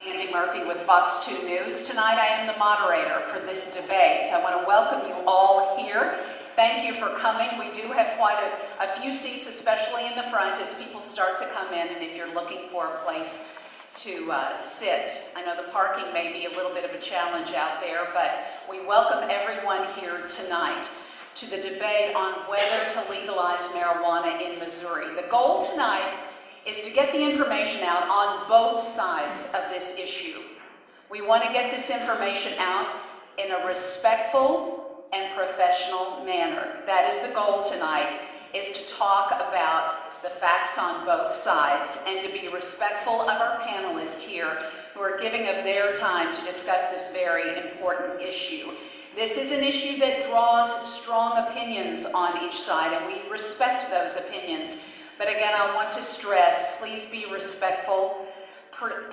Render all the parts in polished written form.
Andy Murphy with Fox 2 News. Tonight I am the moderator for this debate. I want to welcome you all here. Thank you for coming. We do have quite a few seats, especially in the front, as people start to come in, and if you're looking for a place to sit. I know the parking may be a little bit of a challenge out there, but we welcome everyone here tonight to the debate on whether to legalize marijuana in Missouri. The goal tonight is to get the information out on both sides of this issue. We want to get this information out in a respectful and professional manner. That is the goal tonight, is to talk about the facts on both sides and to be respectful of our panelists here who are giving of their time to discuss this very important issue. This is an issue that draws strong opinions on each side, and we respect those opinions. But again, I want to stress, please be respectful.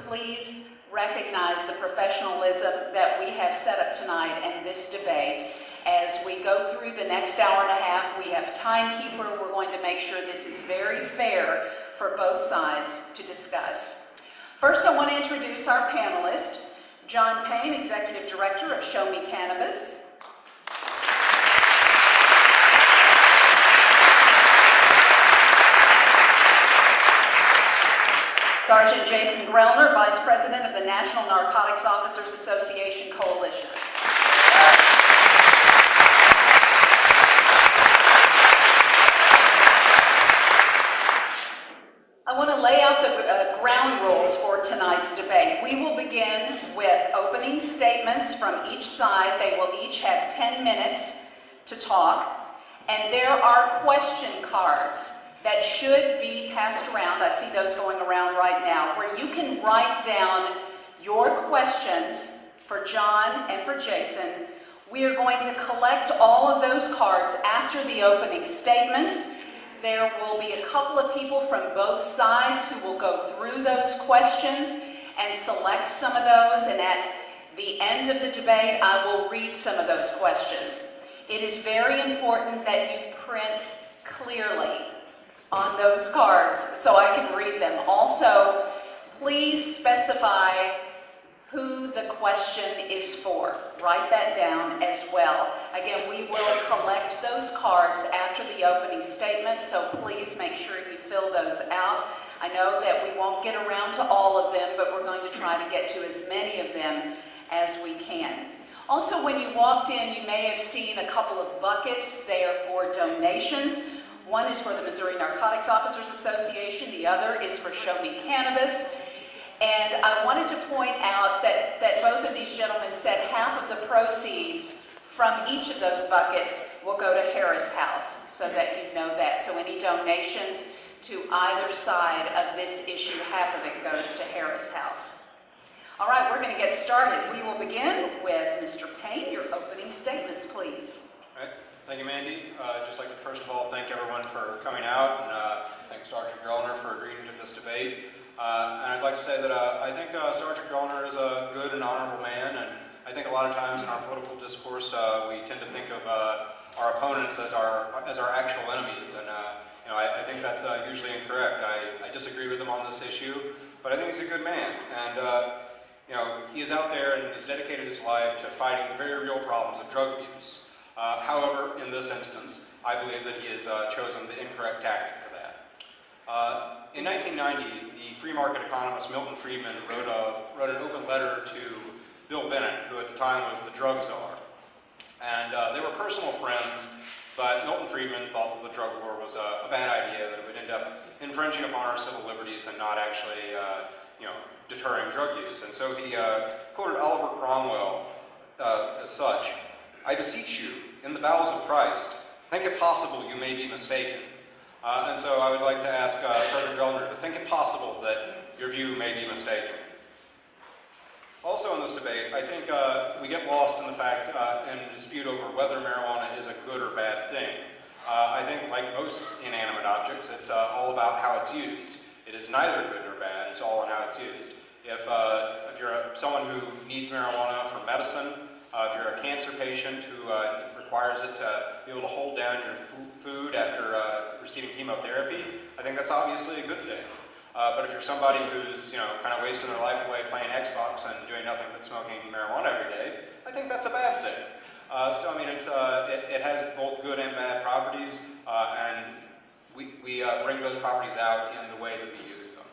Please recognize the professionalism that we have set up tonight and this debate. As we go through the next hour and a half, we have a timekeeper. We're going to make sure this is very fair for both sides to discuss. First, I want to introduce our panelist, John Payne, Executive Director of Show Me Cannabis. Sergeant Jason Grellner, Vice President of the National Narcotics Officers Association Coalition. I want to lay out the ground rules for tonight's debate. We will begin with opening statements from each side. They will each have 10 minutes to talk, and there are question cards that should be passed around. I see those going around right now, where you can write down your questions for John and for Jason. We are going to collect all of those cards after the opening statements. There will be a couple of people from both sides who will go through those questions and select some of those, and at the end of the debate, I will read some of those questions. It is very important that you print clearly on those cards so I can read them. Also, please specify who the question is for. Write that down as well. Again, we will collect those cards after the opening statement, so please make sure you fill those out. I know that we won't get around to all of them, but we're going to try to get to as many of them as we can. Also, when you walked in, you may have seen a couple of buckets. They are for donations. One is for the Missouri Narcotics Officers Association. The other is for Show Me Cannabis. And I wanted to point out that both of these gentlemen said half of the proceeds from each of those buckets will go to Harris House, so that you know that. So any donations to either side of this issue, half of it goes to Harris House. All right, we're going to get started. We will begin with Mr. Payne. Your opening statements, please. All right. Thank you, Mandy. I'd just like to first of all thank everyone for coming out, and thank Sergeant Grellner for agreeing to this debate. And I'd like to say that I think Sergeant Grellner is a good and honorable man, and I think a lot of times in our political discourse we tend to think of our opponents as our actual enemies, and I think that's usually incorrect. I disagree with him on this issue, but I think he's a good man, and he is out there and he's dedicated his life to fighting the very real problems of drug abuse. However, in this instance, I believe that he has chosen the incorrect tactic for that. In 1990, the free market economist Milton Friedman wrote an open letter to Bill Bennett, who at the time was the drug czar. And they were personal friends, but Milton Friedman thought that the drug war was a bad idea, that it would end up infringing upon our civil liberties and not actually deterring drug use. And so he quoted Oliver Cromwell as such: "I beseech you, in the bowels of Christ, think it possible you may be mistaken." And so I would like to ask Sergeant Grellner to think it possible that your view may be mistaken. Also in this debate, I think we get lost in the fact and dispute over whether marijuana is a good or bad thing. I think, like most inanimate objects, it's all about how it's used. It is neither good or bad, it's all in how it's used. If you're someone who needs marijuana for medicine, if you're a cancer patient who requires it to be able to hold down your food after receiving chemotherapy, I think that's obviously a good thing. But if you're somebody who's, kind of wasting their life away playing Xbox and doing nothing but smoking marijuana every day, I think that's a bad thing. So I mean, it has both good and bad properties, and we bring those properties out in the way that we use them.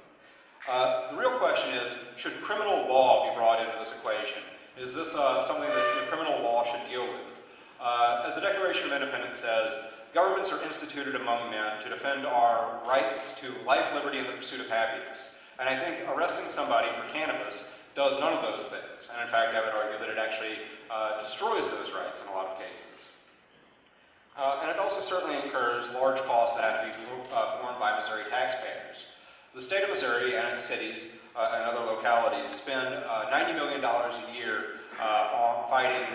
The real question is, should criminal law be brought into this equation? Is this something that the criminal law should deal with? As the Declaration of Independence says, governments are instituted among men to defend our rights to life, liberty, and the pursuit of happiness. And I think arresting somebody for cannabis does none of those things. And in fact, I would argue that it actually destroys those rights in a lot of cases. And it also certainly incurs large costs that have to be borne by Missouri taxpayers. The state of Missouri and its cities and other localities spend $90 million a year on fighting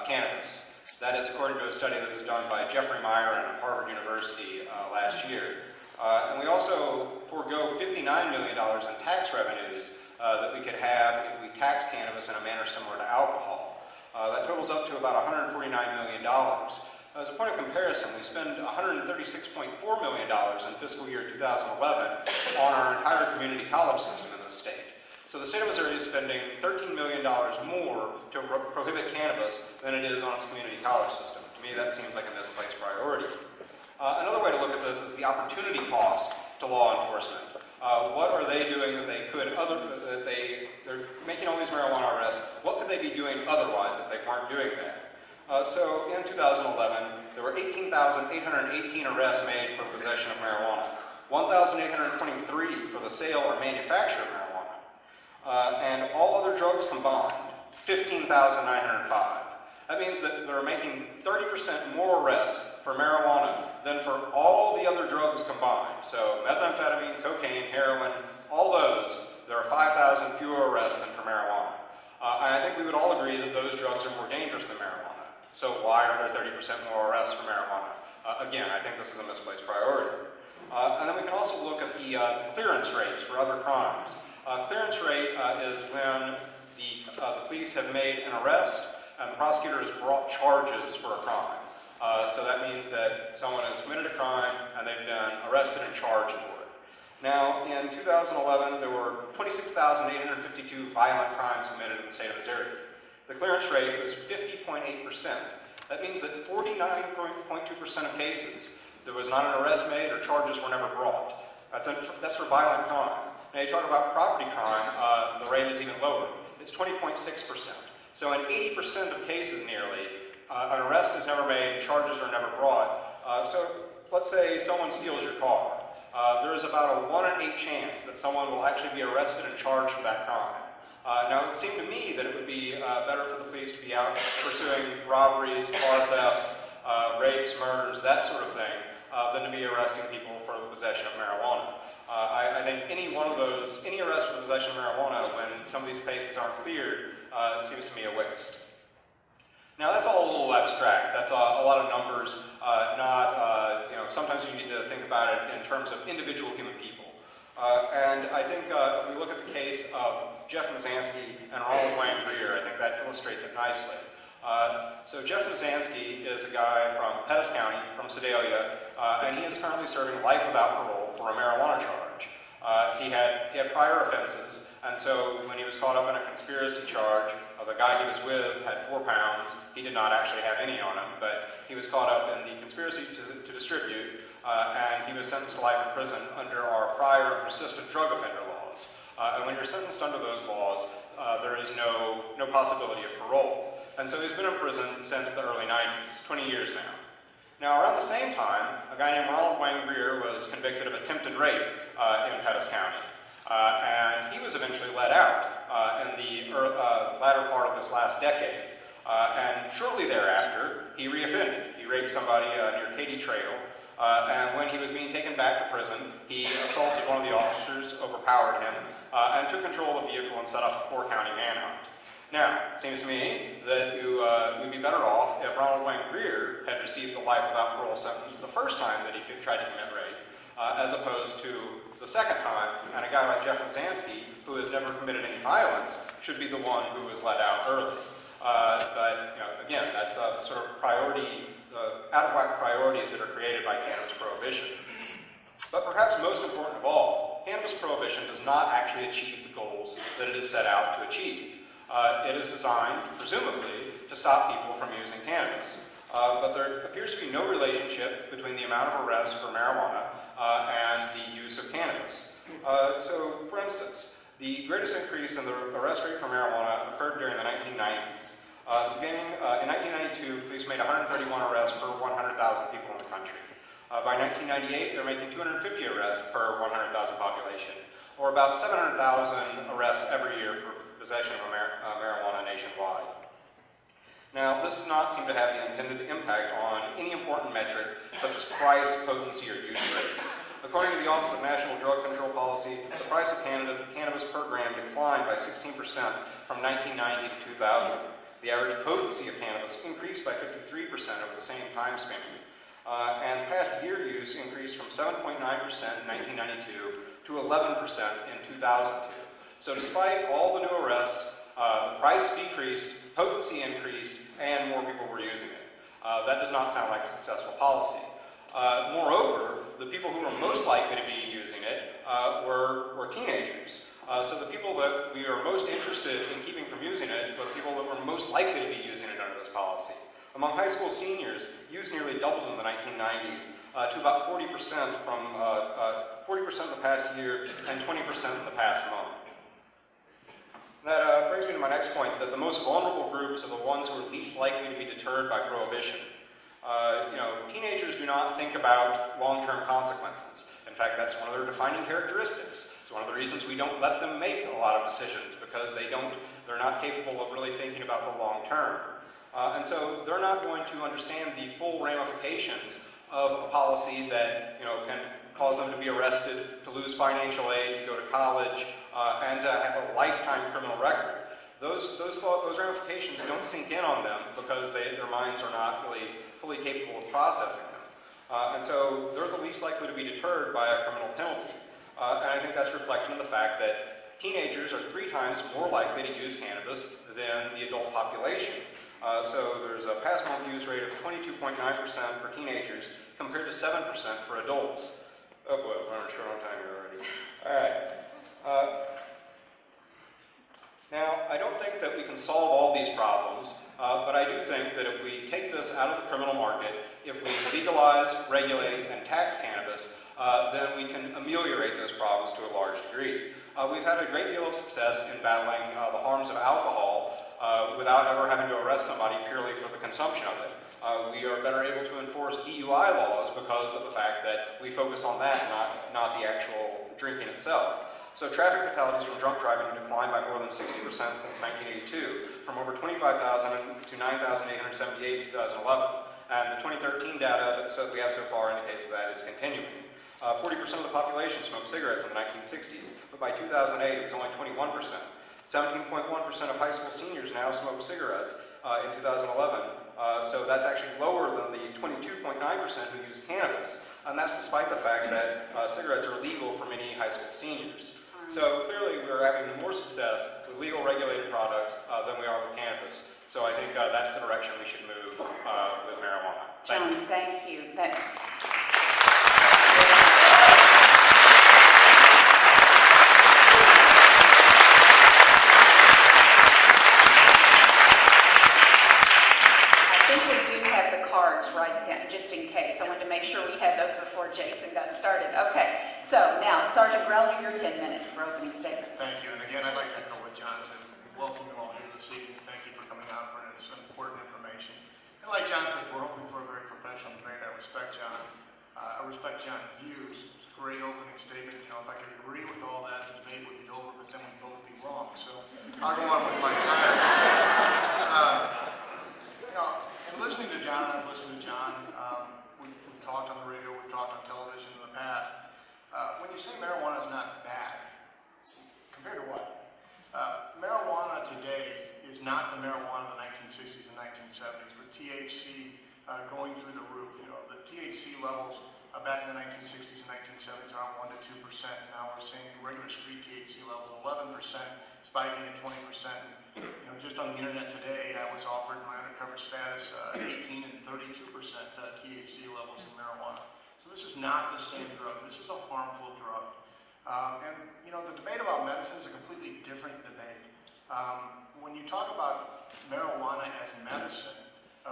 cannabis. That is according to a study that was done by Jeffrey Meyer at Harvard University last year. And we also forego $59 million in tax revenues that we could have if we tax cannabis in a manner similar to alcohol. That totals up to about $149 million. As a point of comparison, we spend $136.4 million in fiscal year 2011 on our entire community college system in the state. So the state of Missouri is spending $13 million more to prohibit cannabis than it is on its community college system. To me, that seems like a misplaced priority. Another way to look at this is the opportunity cost to law enforcement. What are they doing that they could, they're making all these marijuana arrests, what could they be doing otherwise if they weren't doing that? So in 2011, there were 18,818 arrests made for possession of marijuana, 1,823 for the sale or manufacture of marijuana. And all other drugs combined, 15,905. That means that they're making 30% more arrests for marijuana than for all the other drugs combined. So methamphetamine, cocaine, heroin, all those, there are 5,000 fewer arrests than for marijuana. And I think we would all agree that those drugs are more dangerous than marijuana. So why are there 30% more arrests for marijuana? Again, I think this is a misplaced priority. And then we can also look at the clearance rates for other crimes. Clearance rate is when the police have made an arrest and the prosecutor has brought charges for a crime. So that means that someone has committed a crime and they've been arrested and charged for it. Now, in 2011, there were 26,852 violent crimes committed in the state of Missouri. The clearance rate was 50.8%. That means that 49.2% of cases, there was not an arrest made or charges were never brought. That's for violent crime. Now, you talk about property crime, the rate is even lower. It's 20.6%. So in 80% of cases nearly, an arrest is never made, charges are never brought. So let's say someone steals your car. There is about a 1 in 8 chance that someone will actually be arrested and charged for that crime. Now, it seemed to me that it would be better for the police to be out pursuing robberies, car thefts, rapes, murders, that sort of thing, than to be arresting people for the possession of marijuana. I think any arrest for possession of marijuana when some of these cases aren't cleared, seems to me a waste. Now that's all a little abstract. That's a lot of numbers. Sometimes you need to think about it in terms of individual human people. And I think if we look at the case of Jeff Mazansky and Ronald Wayne Greer, I think that illustrates it nicely. So Jeff Mazansky is a guy from Pettis County, from Sedalia, and he is currently serving life without parole for a marijuana charge. He had prior offenses, and so when he was caught up in a conspiracy charge, the guy he was with had 4 pounds. He did not actually have any on him, but he was caught up in the conspiracy to distribute, and he was sentenced to life in prison under our prior persistent drug offender laws. And when you're sentenced under those laws, there is no possibility of parole. And so he's been in prison since the early 90s, 20 years now. Now, around the same time, a guy named Ronald Wayne Greer was convicted of attempted rape in Pettis County. And he was eventually let out in the latter part of this last decade. And shortly thereafter, he reoffended. He raped somebody near Katy Trail. And when he was being taken back to prison, he assaulted one of the officers, overpowered him, and took control of the vehicle and set up a 4-county manhunt. Now, it seems to me that we'd be better off if Ronald Wayne Greer had received the life without parole sentence the first time that he tried to commit rape, as opposed to the second time, and a guy like Jeff Mazansky, who has never committed any violence, should be the one who was let out early. But again, that's the sort of priority, the out-of-whack priorities that are created by cannabis prohibition. But perhaps most important of all, cannabis prohibition does not actually achieve the goals that it is set out to achieve. It is designed, presumably, to stop people from using cannabis. But there appears to be no relationship between the amount of arrests for marijuana and the use of cannabis. So, for instance, the greatest increase in the arrest rate for marijuana occurred during the 1990s. In 1992, police made 131 arrests per 100,000 people in the country. By 1998, they were making 250 arrests per 100,000 population, or about 700,000 arrests every year for possession of marijuana nationwide. Now, this does not seem to have the intended impact on any important metric, such as price, potency, or use rates. According to the Office of National Drug Control Policy, the price of cannabis per gram declined by 16% from 1990 to 2000. The average potency of cannabis increased by 53% over the same time span. And past year use increased from 7.9% in 1992 to 11% in 2002. So despite all the new arrests, the price decreased, potency increased, and more people were using it. That does not sound like a successful policy. Moreover, the people who were most likely to be using it were teenagers. So the people that we are most interested in keeping from using it were the people that were most likely to be using it under this policy. Among high school seniors, use nearly doubled in the 1990s to about 40% from 40% in the past year and 20% in the past month. That brings me to my next point, that the most vulnerable groups are the ones who are least likely to be deterred by prohibition. Teenagers do not think about long-term consequences. In fact, that's one of their defining characteristics. It's one of the reasons we don't let them make a lot of decisions, because they're not capable of really thinking about the long term. And so they're not going to understand the full ramifications of a policy that can cause them to be arrested, to lose financial aid, to go to college, and to have a lifetime criminal record. Those ramifications don't sink in on them because their minds are not really fully capable of processing them. And so they're the least likely to be deterred by a criminal penalty. And I think that's reflected in the fact that teenagers are 3 times more likely to use cannabis than the adult population. So there's a past month use rate of 22.9% for teenagers compared to 7% for adults. Oh boy, we're short on time here already. All right. Now, I don't think that we can solve all these problems, but I do think that if we take this out of the criminal market, if we legalize, regulate, and tax cannabis, then we can ameliorate those problems to a large degree. We've had a great deal of success in battling the harms of alcohol without ever having to arrest somebody purely for the consumption of it. We are better able to enforce DUI laws because of the fact that we focus on that, not the actual drinking itself. So traffic fatalities from drunk driving have declined by more than 60% since 1982, from over 25,000 to 9,878 in 2011. And the 2013 data that we have so far indicates that it's continuing. 40% of the population smoked cigarettes in the 1960s, but by 2008 it was only 21%. 17.1% of high school seniors now smoke cigarettes in 2011. So that's actually lower than the 22.9% who use cannabis. And that's despite the fact that cigarettes are legal for many high school seniors. So clearly we're having more success with legal regulated products than we are with cannabis. So I think that's the direction we should move with marijuana. John, thank you. Just in case. I wanted to make sure we had those before Jason got started. Okay, so now, Sergeant Grellner, your 10 minutes for opening statements. Thank you, and again, I'd like to echo what John said. Welcome you all here this evening. Thank you for coming out for some important information. And like John said, we're hoping for a very professional debate. I respect John. I respect John's views. It's a great opening statement. If I could agree with all that, the debate would be over, but then we'd both be wrong. So I'll go on with my side. And listening to John, I've listened to John. We've talked on the radio, we've talked on television in the past. When you say marijuana is not bad, compared to what? Marijuana today is not the marijuana of the 1960s and 1970s, with THC going through the roof. The THC levels back in the 1960s and 1970s are around 1 to 2%. Now we're seeing regular street THC levels 11%, spiking at 20%. Just on the internet today, I was offered my undercover status 18 and 32% THC levels in marijuana. So this is not the same drug. This is a harmful drug. And, you know, the debate about medicine is a completely different debate. When you talk about marijuana as medicine,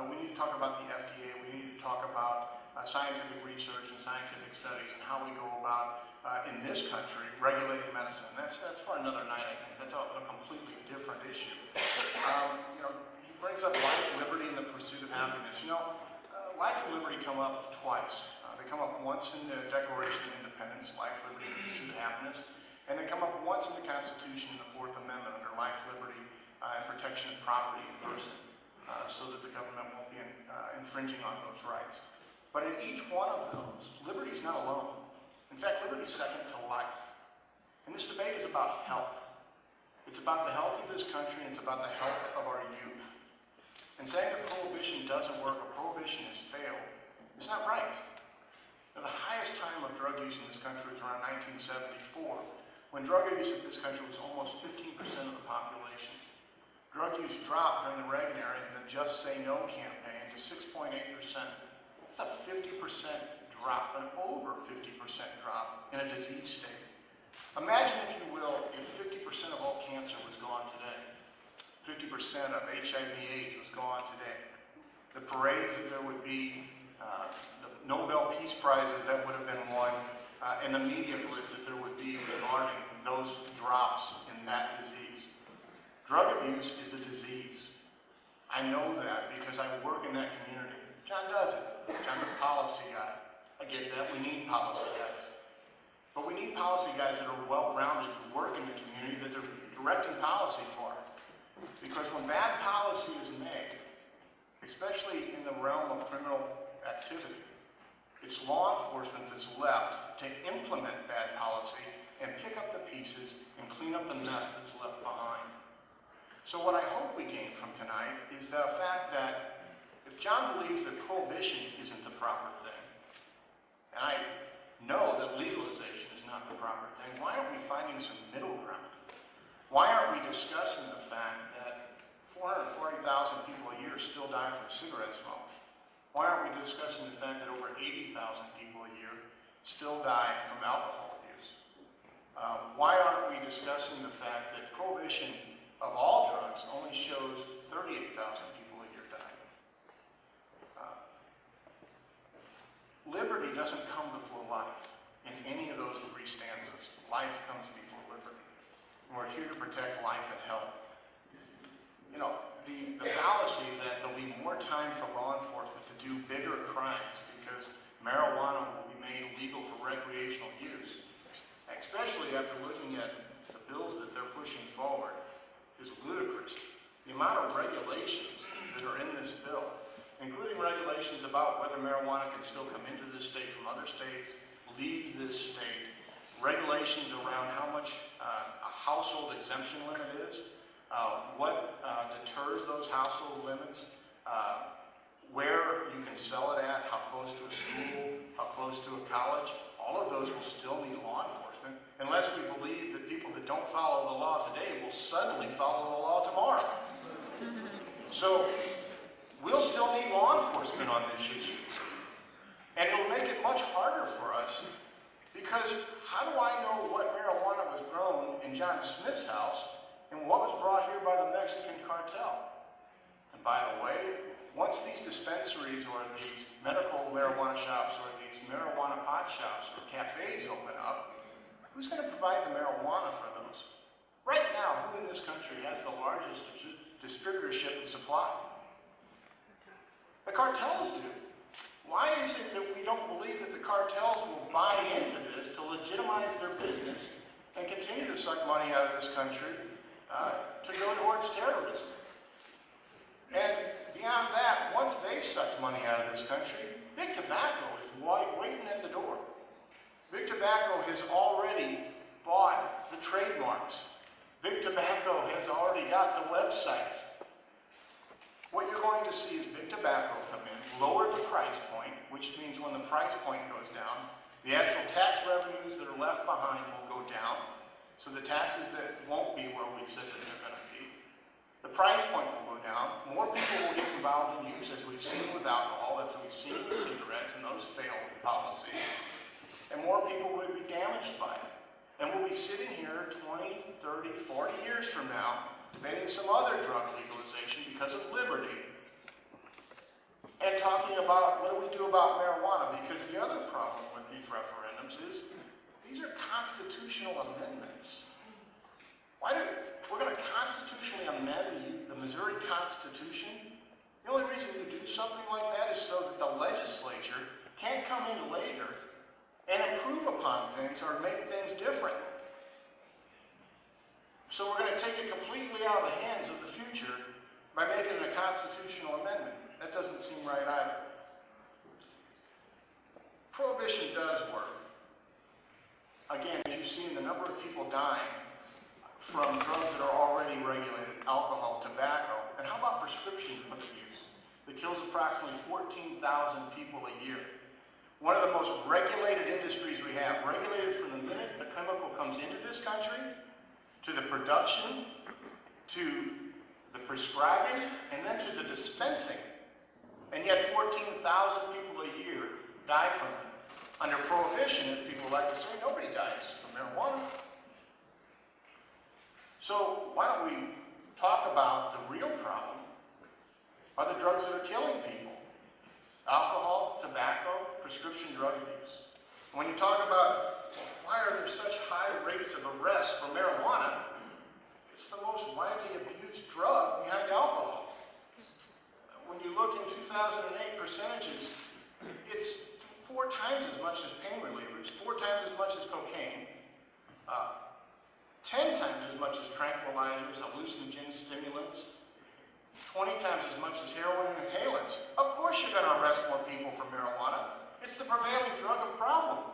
we need to talk about the FDA, we need to talk about scientific research and scientific studies and how we go about, in this country, regulating medicine. That's for another night, I think. That's a completely different issue. You know, he brings up life, liberty, and the pursuit of happiness. You know, life and liberty come up twice. They come up once in the Declaration of Independence, life, liberty, and the pursuit of happiness, and they come up once in the Constitution in the Fourth Amendment under life, liberty, and protection of property and person, so that the government won't be infringing on those rights. But in each one of those, liberty is not alone. In fact, liberty is second to life. And this debate is about health. It's about the health of this country, and it's about the health of our youth. And saying that prohibition doesn't work or prohibition has failed is not right. Now, the highest time of drug use in this country was around 1974, when drug use in this country was almost 15% of the population. Drug use dropped during the Reagan era in the Just Say No campaign to 6.8%. That's a 50% drop, an over 50% drop in a disease state. Imagine, if you will, if 50% of all cancer was gone today. 50% of HIV/AIDS was gone today. The parades that there would be, the Nobel Peace Prizes that would have been won, and the media blitz that there would be regarding those drops in that disease. Drug abuse is a disease. I know that because I work in that community. John does it. John's a policy guy. I get that. We need policy guys. But we need policy guys that are well-rounded, who work in the community, that they're directing policy for. Because when bad policy is made, especially in the realm of criminal activity, it's law enforcement that's left to implement bad policy and pick up the pieces and clean up the mess that's left behind. So what I hope we gain from tonight is the fact that if John believes that prohibition isn't the proper thing, and I know that legalization is not the proper thing, why aren't we finding some middle ground? Why aren't we discussing the fact that 440,000 people a year still die from cigarette smoke? Why aren't we discussing the fact that over 80,000 people a year still die from alcohol abuse? Why aren't we discussing the fact that prohibition of all drugs only shows 38,000 people a year dying? Liberty doesn't come before life in any of those three stanzas. Life comes before liberty. And we're here to protect life and health. You know, the fallacy that there'll be more time for law enforcement to do bigger crimes because marijuana will be made legal for recreational use, especially after looking at the bills that they're pushing forward, is ludicrous. The amount of regulations that are in this bill, including regulations about whether marijuana can still come into this state from other states, leave this state, regulations around how much a household exemption limit is, what deters those household limits, where you can sell it at, how close to a school, how close to a college. All of those will still need law enforcement, unless we believe that people that don't follow the law today will suddenly follow the law tomorrow. So we'll still need law enforcement on this issue. And it'll make it much harder for us, because how do I know what marijuana was grown in John Smith's house and what was brought here by the Mexican cartel? And by the way, once these dispensaries or these medical marijuana shops or these marijuana pot shops or cafes open up, who's going to provide the marijuana for those? Right now, who in this country has the largest distributorship of supply? The cartels do. Why is it that we don't believe that the cartels will buy into this to legitimize their business and continue to suck money out of this country to go towards terrorism? And beyond that, once they've sucked money out of this country, Big Tobacco is waiting at the door. Big Tobacco has already bought the trademarks. Big Tobacco has already got the websites. What you're going to see is Big Tobacco come in, lower the price point, which means when the price point goes down, the actual tax revenues that are left behind will go down. So the taxes that won't be where we said that they're going to be. The price point will go down. More people will get involved in use, as we've seen with alcohol, as we've seen with cigarettes and those failed policies. And more people will be damaged by it. And we'll we'll be sitting here 20, 30, 40 years from now, debating some other drug legalization because of liberty, and talking about what do we do about marijuana, because the other problem with these referendums is these are constitutional amendments. We're going to constitutionally amend the Missouri Constitution? The only reason we do something like that is so that the legislature can't come in later and improve upon things or make things different. So we're going to take it completely out of the hands of the future by making it a constitutional amendment. That doesn't seem right either. Prohibition does work. Again, as you've seen, the number of people dying from drugs that are already regulated, alcohol, tobacco, and how about prescription drug abuse that kills approximately 14,000 people a year? One of the most regulated industries we have, regulated from the minute the chemical comes into this country, to the production, to the prescribing, and then to the dispensing. And yet 14,000 people a year die from it. Under prohibition, as people like to say, nobody dies from marijuana. So why don't we talk about the real problem are the drugs that are killing people. Alcohol, tobacco, prescription drug abuse. When you talk about why are there such high rates of arrest for marijuana, it's the most widely abused drug behind alcohol. When you look in 2008 percentages, it's 4 times as much as pain relievers, 4 times as much as cocaine, 10 times as much as tranquilizers, hallucinogens, stimulants, 20 times as much as heroin and inhalants. Of course you're going to arrest more people for marijuana. It's the prevailing drug of problem.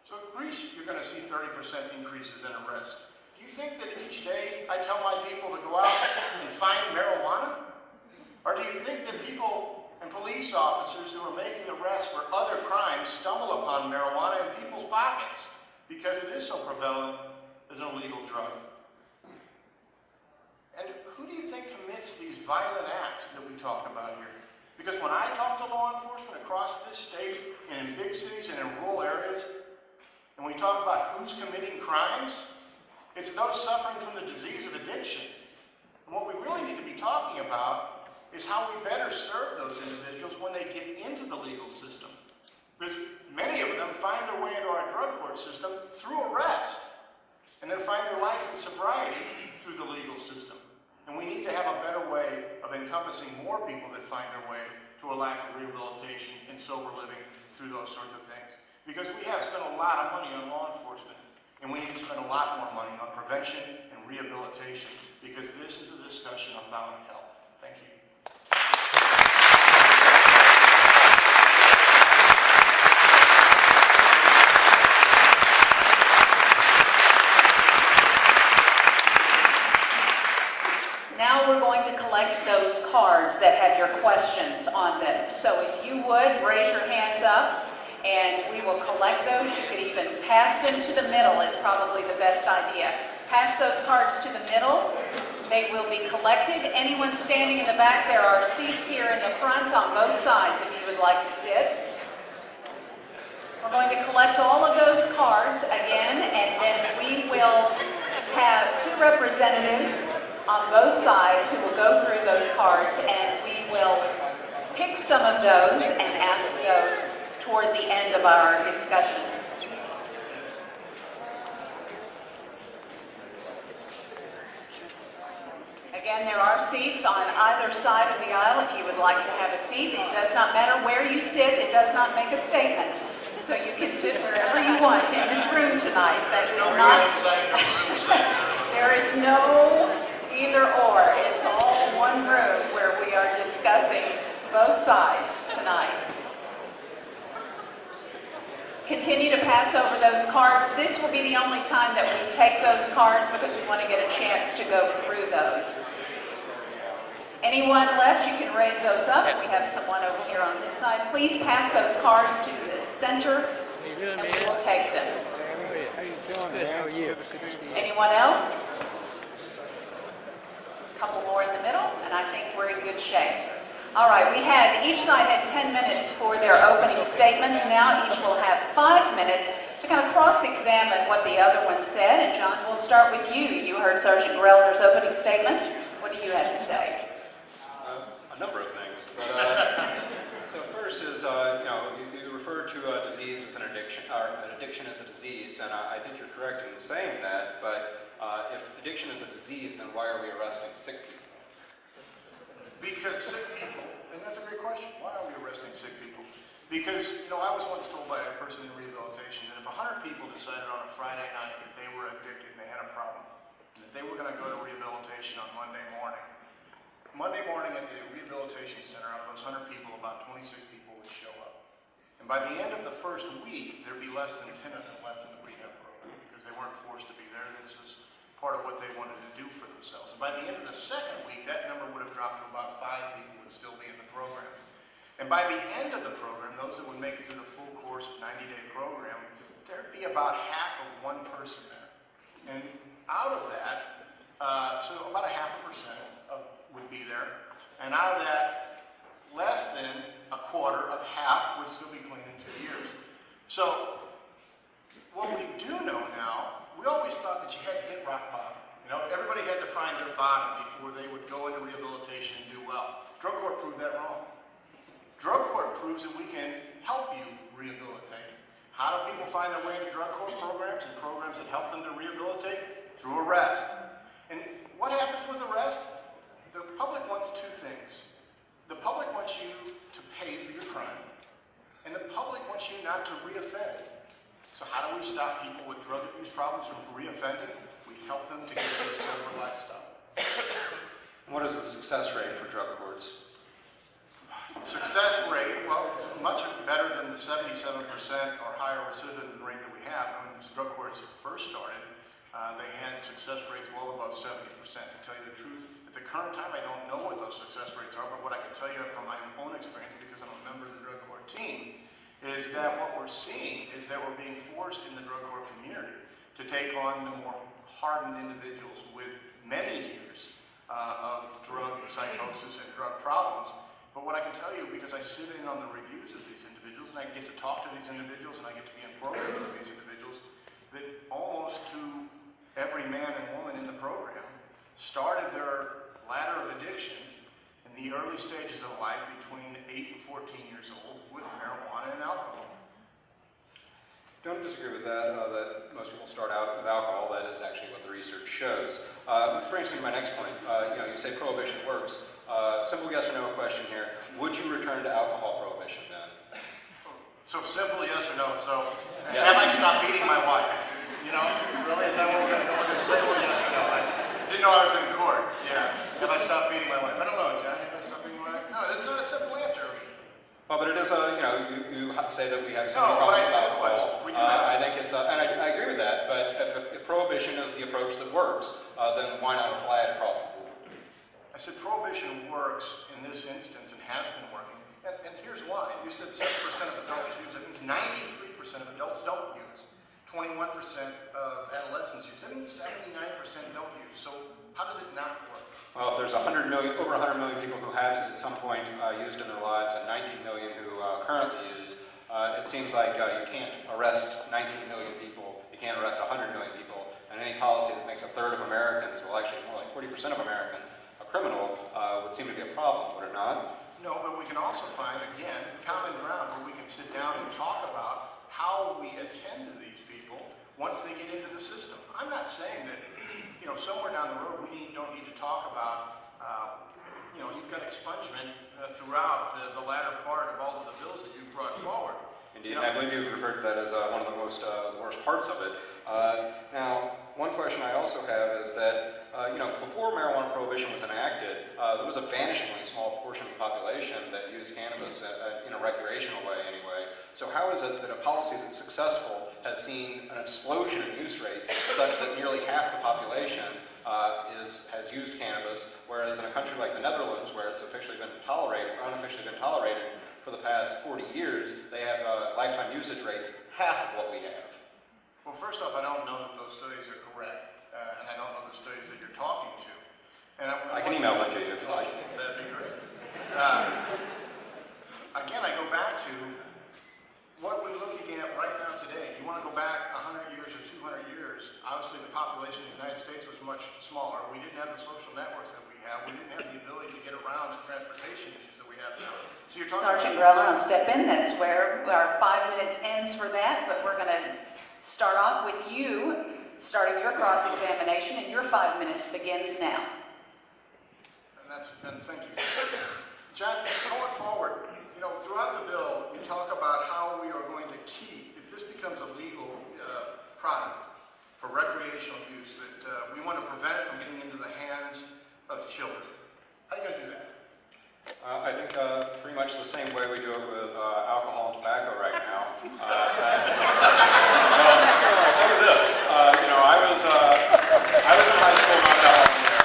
So in Greece, you're going to see 30% increases in arrests. Do you think that each day I tell my people to go out and find marijuana? Or do you think that people and police officers who are making arrests for other crimes stumble upon marijuana in people's pockets because it is so prevalent as an illegal drug? And who do you think commits these violent acts that we talk about here? Because when I talk to law enforcement across this state and in big cities and in rural areas, and we talk about who's committing crimes, it's those suffering from the disease of addiction. And what we really need to be talking about is how we better serve those individuals when they get into the legal system. Because many of them find their way into our drug court system through arrest, and then find their life in sobriety through the legal system. And we need to have a better way of encompassing more people that find their way to a life of rehabilitation and sober living through those sorts of things. Because we have spent a lot of money on law enforcement, and we need to spend a lot more money on prevention and rehabilitation, because this is a discussion about health. Thank you. Now we're going to collect those cards that have your questions on them. So if you would, raise your hands up, and we will collect those. You could even pass them to the middle is probably the best idea. Pass those cards to the middle. They will be collected. Anyone standing in the back, there are seats here in the front on both sides if you would like to sit. We're going to collect all of those cards again, and then we will have 2 representatives on both sides who will go through those cards, and we will pick some of those and ask those toward the end of our discussion. Again, there are seats on either side of the aisle if you would like to have a seat. It does not matter where you sit. It does not make a statement. So you can sit wherever you want in this room tonight. That is not, there is no either or. It's all one room where we are discussing both sides tonight. Continue to pass over those cards. This will be the only time that we take those cards because we want to get a chance to go through those. Anyone left, you can raise those up. We have someone over here on this side. Please pass those cards to the center, and we will take them. How you doing? Good. How are you? Anyone else? A couple more in the middle, and I think we're in good shape. All right, each side had 10 minutes for their opening statements. Now each will have 5 minutes to kind of cross-examine what the other one said. And John, we'll start with you. You heard Sergeant Grellner's opening statements. What do you have to say? A number of things. But, so first is, you referred to a disease as an addiction, or an addiction as a disease, and I think you're correct in saying that, but if addiction is a disease, then why are we arresting sick people? Because sick people, and that's a great question, why are we arresting sick people? Because, I was once told by a person in rehabilitation that if 100 people decided on a Friday night that they were addicted and they had a problem, and that they were going to go to rehabilitation on Monday morning at the rehabilitation center, out of those 100 people, about 26 people would show up. And by the end of the first week, there'd be less than 10 of them left in the rehab program because they weren't forced to be there. This was part of what they wanted to do for themselves. And by the end of the second week, that number would have dropped to about 5 people would still be in the program. And by the end of the program, those that would make it through the full course 90-day program, there'd be about half of one person there. And out of that, so about a 0.5% would be there. And out of that, less than a quarter of half would still be clean in 2 years. So what we do know now, we always thought that you had to hit rock bottom. Everybody had to find their bottom before they would go into rehabilitation and do well. Drug court proved that wrong. Drug court proves that we can help you rehabilitate. How do people find their way into drug court programs and programs that help them to rehabilitate? Through arrest. And what happens with arrest? The public wants two things. The public wants you to pay for your crime, and the public wants you not to reoffend. So how do we stop people with drug abuse problems from reoffending? We help them to get to a sober lifestyle. What is the success rate for drug courts? Success rate, well, it's much better than the 77% or higher recidivism rate that we have. When drug courts first started, they had success rates well above 70%. To tell you the truth, at the current time, I don't know what those success rates are, but what I can tell you from my own experience, because I'm a member of the drug court team, is that what we're seeing is that we're being forced in the drug court community to take on the more hardened individuals with many years of drug psychosis and drug problems. But what I can tell you, because I sit in on the reviews of these individuals, and I get to talk to these individuals, and I get to be in programs with these individuals, that almost to every man and woman in the program started their ladder of addiction in the early stages of life between 8 and 14 years old with marijuana and alcohol. Don't disagree with that, that most people start out with alcohol. That is actually what the research shows. Brings me to my next point. You say prohibition works. Simple yes or no question here. Would you return to alcohol prohibition then? So simple yes or no. So yes. Have I stopped beating my wife? Really? Is that what we're going to go into? Simple yes or no. I didn't know I was in court. Yeah. Have I stopped beating my wife? I don't know, John. Have I stopped beating my wife? No, that's not a simple answer. Well, but it is you say that we have so No, many what I problems with said was, alcohol. we do have. I think it's, and I agree with that, but if prohibition is the approach that works, then why not apply it across the board? I said prohibition works in this instance and has been working. And here's why. You said 7% of adults use it. It means 93% of adults don't use. 21% of adolescents use it. That means 79% don't use. So how does it not work? Well, if there's over 100 million people who have it at some point used in their lives and 19 million who currently use, it seems like you can't arrest 19 million people. You can't arrest 100 million people. And any policy that makes a third of Americans, well actually more like 40% of Americans, a criminal would seem to be a problem, would it not? No, but we can also find, again, common ground where we can sit down and talk about how we attend to these people once they get into the system. I'm not saying that, somewhere down the road we don't need to talk about, you've got expungement throughout the latter part of all of the bills that you've brought forward. Indeed, I believe you referred to that as one of the most worst parts of it. Now, one question I also have is that, before marijuana prohibition was enacted, there was a vanishingly small portion of the population that used cannabis in a recreational way anyway. So how is it that a policy that's successful has seen an explosion in use rates such that nearly half the population has used cannabis, whereas in a country like the Netherlands, where it's officially been tolerated, or unofficially been tolerated for the past 40 years, they have lifetime usage rates half of what we have. Well, first off, I don't know that those studies are correct, and I don't know the studies that you're talking to. And I can email them to you if you like. That'd be great. Again, I go back to what we're looking at right now today. You want to go back 100 years or 200 years, obviously the population of the United States was much smaller. We didn't have the social networks that we have. We didn't have the ability to get around the transportation issues that we have now. So you're talking Sergeant Greller, I'll step in. That's where our 5 minutes ends for that, but we're going to start off with you, starting your cross-examination, and your 5 minutes begins now. And thank you. John, going forward, throughout the bill, we talk about how we are going to keep, if this becomes a legal product for recreational use, that we want to prevent it from getting into the hands of children. How are you going to do that? I think pretty much the same way we do it with alcohol and tobacco right now. I'll tell you this. I was in high school not that long ago,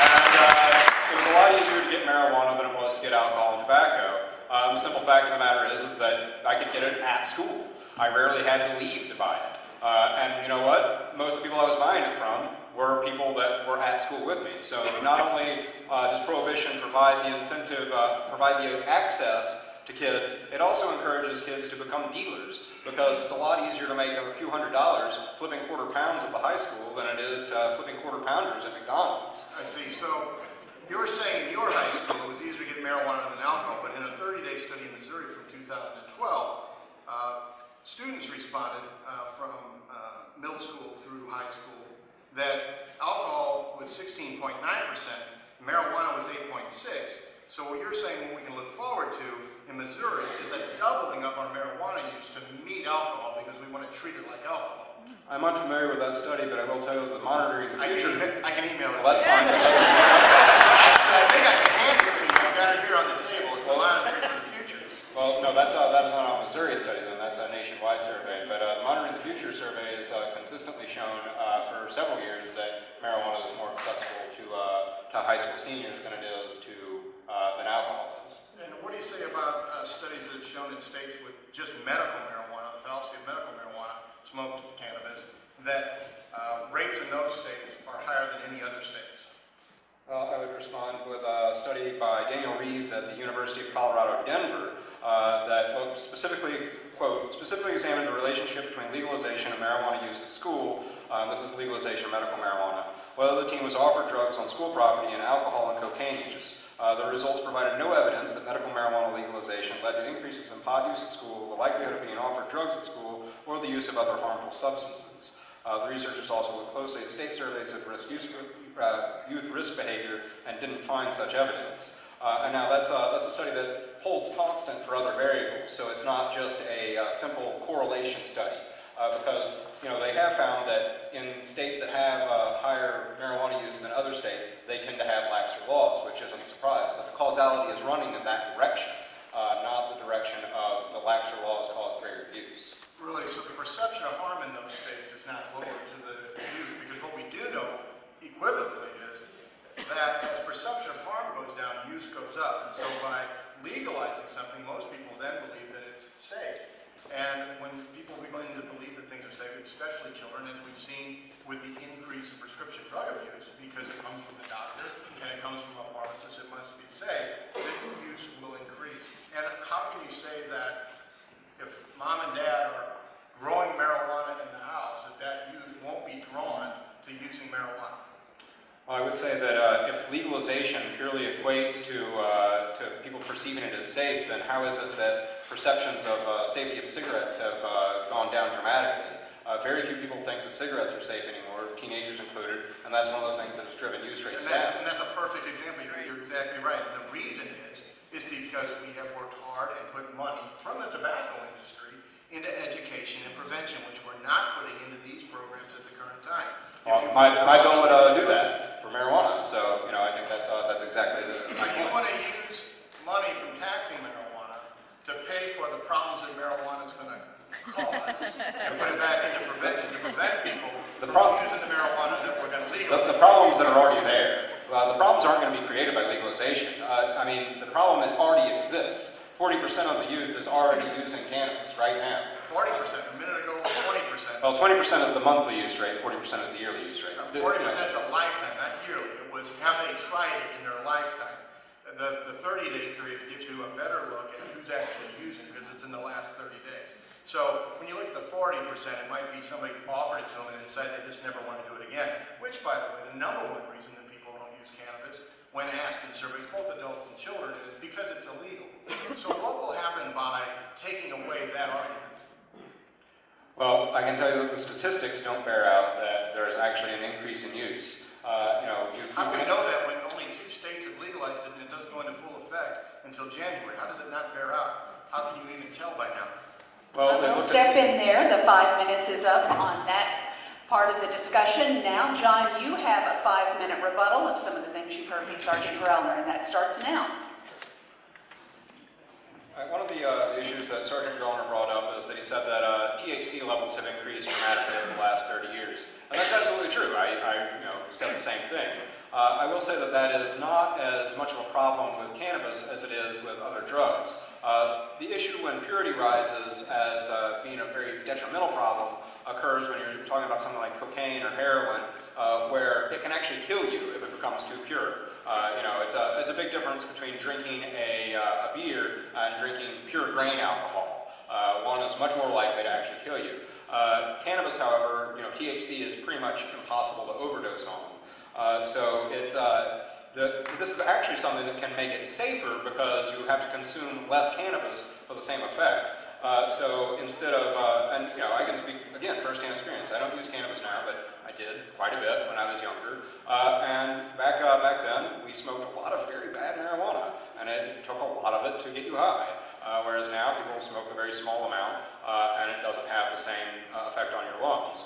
and it was a lot easier to get marijuana than it was to get alcohol and tobacco. The simple fact of the matter is that I could get it at school. I rarely had to leave to buy it. And you know what? Most of the people I was buying it from were people that were at school with me. So not only does prohibition provide the incentive, provide the access to kids, it also encourages kids to become dealers, because it's a lot easier to make a few $100s flipping quarter pounds at the high school than it is to flipping quarter pounders at McDonald's. I see. So you were saying in your high school it was easier to get marijuana than alcohol, but in a 30-day study in Missouri from 2012, students responded from middle school through high school that alcohol was 16.9%, marijuana was 8.6%. So what you're saying, what we can look forward to in Missouri is a doubling of our marijuana use to meet alcohol, because we want to treat it like alcohol. I'm unfamiliar with that study, but I will tell you that monitoring the future... I can email it. Well, that's fine. I think I can answer it to you. I've got it here on the table. It's monitoring for the future. Well, no, that's not a Missouri study, then. That's a nationwide survey. But Monitoring the Future survey has consistently shown for several years that marijuana is more accessible to high school seniors than it is than alcohol is. And what do you say about studies that have shown in states with just medical marijuana, the fallacy of medical marijuana, smoked cannabis, that rates in those states are higher than any other states? I would respond with a study by Daniel Reeves at the University of Colorado, Denver, that looked specifically examined the relationship between legalization of marijuana use at school, this is legalization of medical marijuana, whether the teen was offered drugs on school property and alcohol and cocaine use. The results provided no evidence that medical marijuana legalization led to increases in pot use at school, the likelihood of being offered drugs at school, or the use of other harmful substances. The researchers also looked closely at state surveys of youth risk behavior and didn't find such evidence. And now that's a study that holds constant for other variables, so it's not just a simple correlation study. Because they have found that in states that have higher marijuana use than other states, they tend to have laxer laws, which isn't a surprise. But the causality is running in that direction, not the direction of the laxer laws cause greater use. Really, so the perception of harm in those states is not lower to the youth, because what we do know equivocally is that as perception of harm goes down, use goes up. And so by legalizing something, most people then believe that it's safe. And when people begin to believe that things are safe, especially children, as we've seen with the increase in prescription drug abuse, because it comes from the doctor and it comes from a pharmacist, it must be safe, then use will increase. And how can you say that if mom and dad are growing marijuana in the house, that youth won't be drawn to using marijuana? I would say that if legalization purely equates to people perceiving it as safe, then how is it that perceptions of safety of cigarettes have gone down dramatically? Very few people think that cigarettes are safe anymore, teenagers included, and that's one of the things that has driven use rates down. And that's a perfect example. You're exactly right. And the reason is because we have worked hard and put money from the tobacco industry into education and prevention, which we're not putting into these programs at the current time. Well, my bill would do that for marijuana, so I think that's exactly the. So you want to use money from taxing marijuana to pay for the problems that marijuana is going to cause, and put it back into prevention to prevent people from using the marijuana that we're going to legalize. The problems that are already there. The problems aren't going to be created by legalization. The problem already exists. 40% of the youth is already using cannabis right now. 40%. A minute ago, 20%. Well, 20% is the monthly use rate. 40% is the yearly use rate. 40% is a lifetime, not yearly. It was have they tried it in their lifetime. The 30-day period gives you a better look at who's actually using, because it's in the last 30 days. So when you look at the 40%, it might be somebody offered it to them and decided they just never want to do it again, which, by the way, the number one reason that people don't use cannabis, when asked in surveys, both adults and children, is because it's illegal. So what will happen by taking away that argument? Well, I can tell you that the statistics don't bear out that there is actually an increase in use. How do we know that when only 2 states have legalized it and it doesn't go into full effect until January? How does it not bear out? How can you even tell by now? Well, We'll step in there. The 5 minutes is up on that part of the discussion. Now, John, you have a 5-minute rebuttal of some of the things you've heard from Sergeant Grellner, and that starts now. One of the issues that Sergeant Grellner brought up is that he said that THC levels have increased dramatically over the last 30 years. And that's absolutely true. I said the same thing. I will say that that is not as much of a problem with cannabis as it is with other drugs. The issue when purity rises as being a very detrimental problem occurs when you're talking about something like cocaine or heroin, where it can actually kill you if it becomes too pure. It's a big difference between drinking a beer and drinking pure grain alcohol. One is much more likely to actually kill you. Cannabis, however, THC is pretty much impossible to overdose on. So this is actually something that can make it safer because you have to consume less cannabis for the same effect. So instead of, I can speak, again, first-hand experience. I don't use cannabis now, but I did quite a bit when I was younger. And back then, we smoked a lot of very bad marijuana, and it took a lot of it to get you high. Whereas now, people smoke a very small amount, and it doesn't have the same effect on your lungs.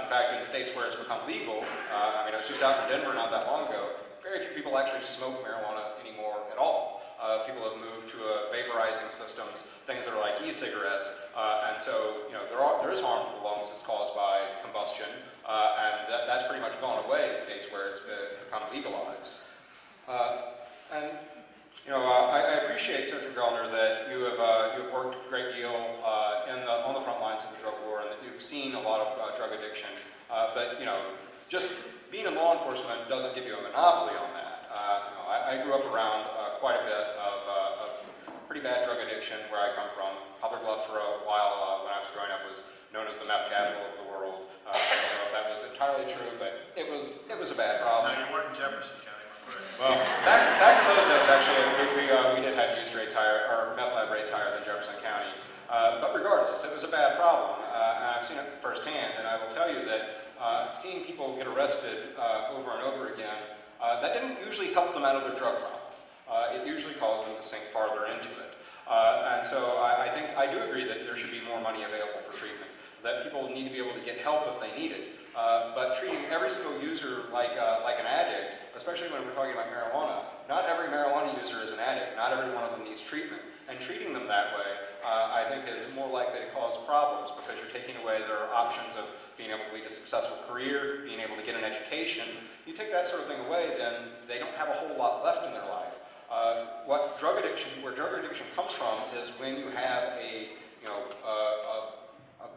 In fact, in states where it's become legal, I was just out in Denver not that long ago, very few people actually smoke marijuana anymore at all. People have moved to vaporizing systems, things that are like e-cigarettes, and so there is harm to the lungs that's caused by combustion, and that's pretty much gone away in states where it's become legalized. I appreciate, Sergeant Grellner, that you have worked a great deal on the front lines of the drug war, and that you've seen a lot of drug addiction. But just being in law enforcement doesn't give you a monopoly on that. I grew up around quite a bit of pretty bad drug addiction where I come from. Poplar Bluff for a while when I was growing up was known as the meth capital of the world. I don't know if that was entirely true, but it was a bad problem. Now you work in Jefferson County, my friend. Well, back in those days, actually, we did have use rates higher, or meth lab rates higher than Jefferson County. But regardless, it was a bad problem, and I've seen it firsthand. And I will tell you that seeing people get arrested over and over again, that didn't usually help them out of their drug problem. It usually caused them to sink farther into it. And so I think I do agree that there should be more money available for treatment, that people need to be able to get help if they need it. But treating every single user like an addict, especially when we're talking about marijuana, not every marijuana user is an addict. Not every one of them needs treatment. And treating them that way, I think, is more likely to cause problems because you're taking away their options of being able to lead a successful career, being able to get an education. You take that sort of thing away, then they don't have a whole lot left in their life. Where drug addiction comes from is when you have a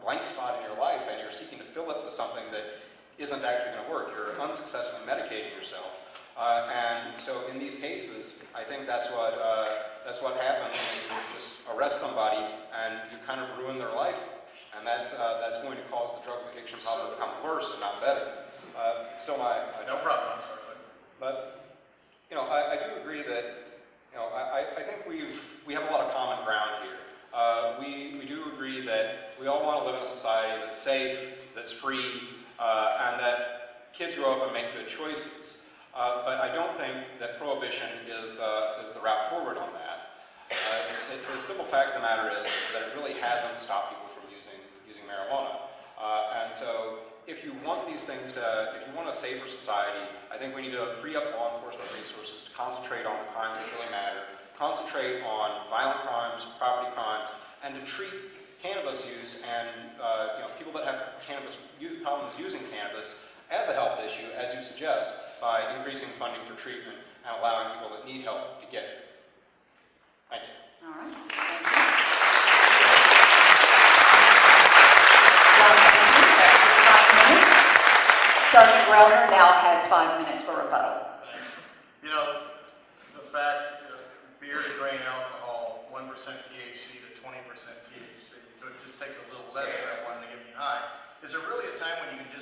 blank spot in your life and you're seeking to fill it with something that isn't actually going to work. You're unsuccessfully medicating yourself. And so in these cases, I think that's what happens when you just arrest somebody and you kind of ruin their life. And that's going to cause the drug addiction problem to become worse and not better. Still No problem, I'm sorry. But I do agree that I think we have a lot of common ground here. We do agree that we all want to live in a society that's safe, that's free, and that kids grow up and make good choices. But I don't think that prohibition is the route forward on that. The simple fact of the matter is that it really hasn't stopped people from using marijuana. And so if you want these things if you want a safer society, I think we need to free up law enforcement resources to concentrate on the crimes that really matter, concentrate on violent crimes, property crimes, and to treat cannabis use and people that have problems using cannabis as a health issue, as you suggest, by increasing funding for treatment and allowing people that need help to get it. Thank you. All right. Sergeant Grellner now has 5 minutes for rebuttal. The fact that beer to grain alcohol 1% THC to 20% THC. So it just takes a little less than that one to get me high. Is there really a time when you can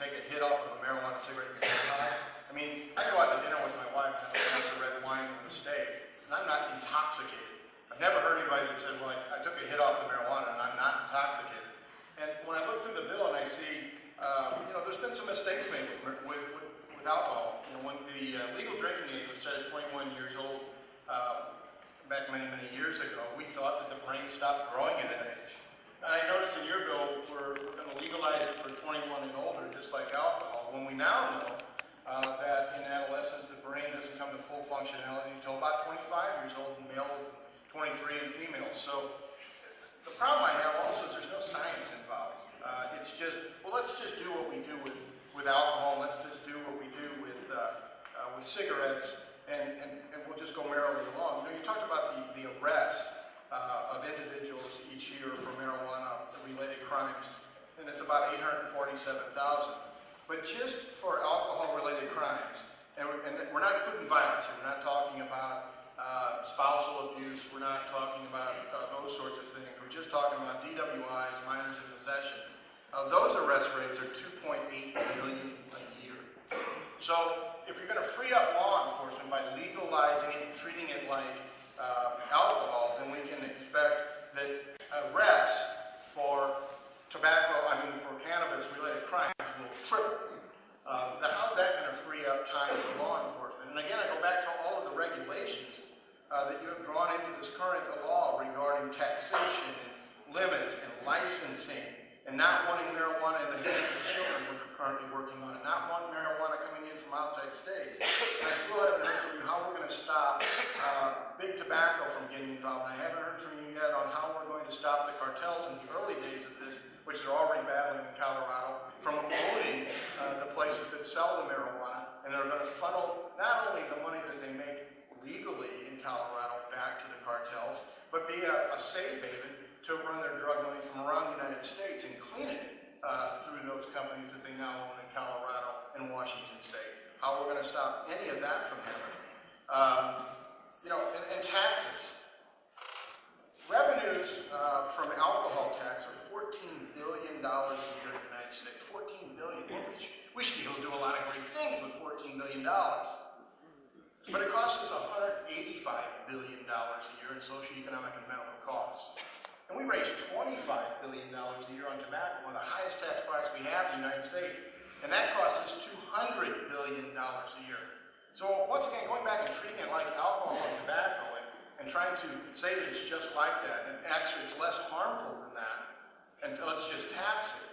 take a hit off of a marijuana cigarette and get high? I mean, I go out to dinner with my wife and have a glass of red wine with a steak, and I'm not intoxicated. I've never heard anybody that said, well, I took a hit off the marijuana and I'm not intoxicated. And when I look through the bill and I see, there's been some mistakes made with alcohol. When the legal drinking age was set at 21 years old, back many, many years ago, we thought that the brain stopped growing at that age. And I noticed in your bill, we're going to legalize it for 21 and older, just like alcohol, when we now know that in adolescence, the brain doesn't come to full functionality until about 25 years old in males, 23 in females. So the problem I have also is there's no science involved. It's just, well, let's just do what we do with alcohol. Let's just do what we do with cigarettes, and we'll just go merrily along. You talked about the arrests of individuals each year for marijuana-related crimes, and it's about 847,000. But just for alcohol-related crimes, and we're not including violence here, we're not talking about spousal abuse, we're not talking about those sorts of things, we're just talking about DWIs, minors in possession. Those arrest rates are 2.8 million a year. So if you're going to free up law enforcement by legalizing it and treating it like alcohol, then we can expect that arrests for for cannabis-related crimes will triple. How's that going to free up time for law enforcement? And again, I go back to all of the regulations that you have drawn into this current law regarding taxation and limits and licensing, and not wanting marijuana in the hands of children, which we're currently working on, and not wanting marijuana coming in from outside states. And I still haven't heard from you how we're going to stop big tobacco from getting involved. And I haven't heard from you yet on how we're going to stop the cartels in the early days of this, which are already battling in Colorado, from owning the places that sell the marijuana, and they're going to funnel not only the money that they make legally in Colorado back to the cartels, but be a safe haven to run their drug money from around the United States and clean it through those companies that they now own in Colorado and Washington State. How we're going to stop any of that from happening. And taxes. Revenues from alcohol tax are $14 billion a year in the United States. $14 billion. We should be able to do a lot of great things with $14 billion. But it costs us $185 billion a year in socioeconomic and medical costs. And we raise $25 billion a year on tobacco, one of the highest tax products we have in the United States. And that costs us $200 billion a year. So once again, going back and treating it like alcohol and tobacco and trying to say that it's just like that, and actually it's less harmful than that, and let's just tax it,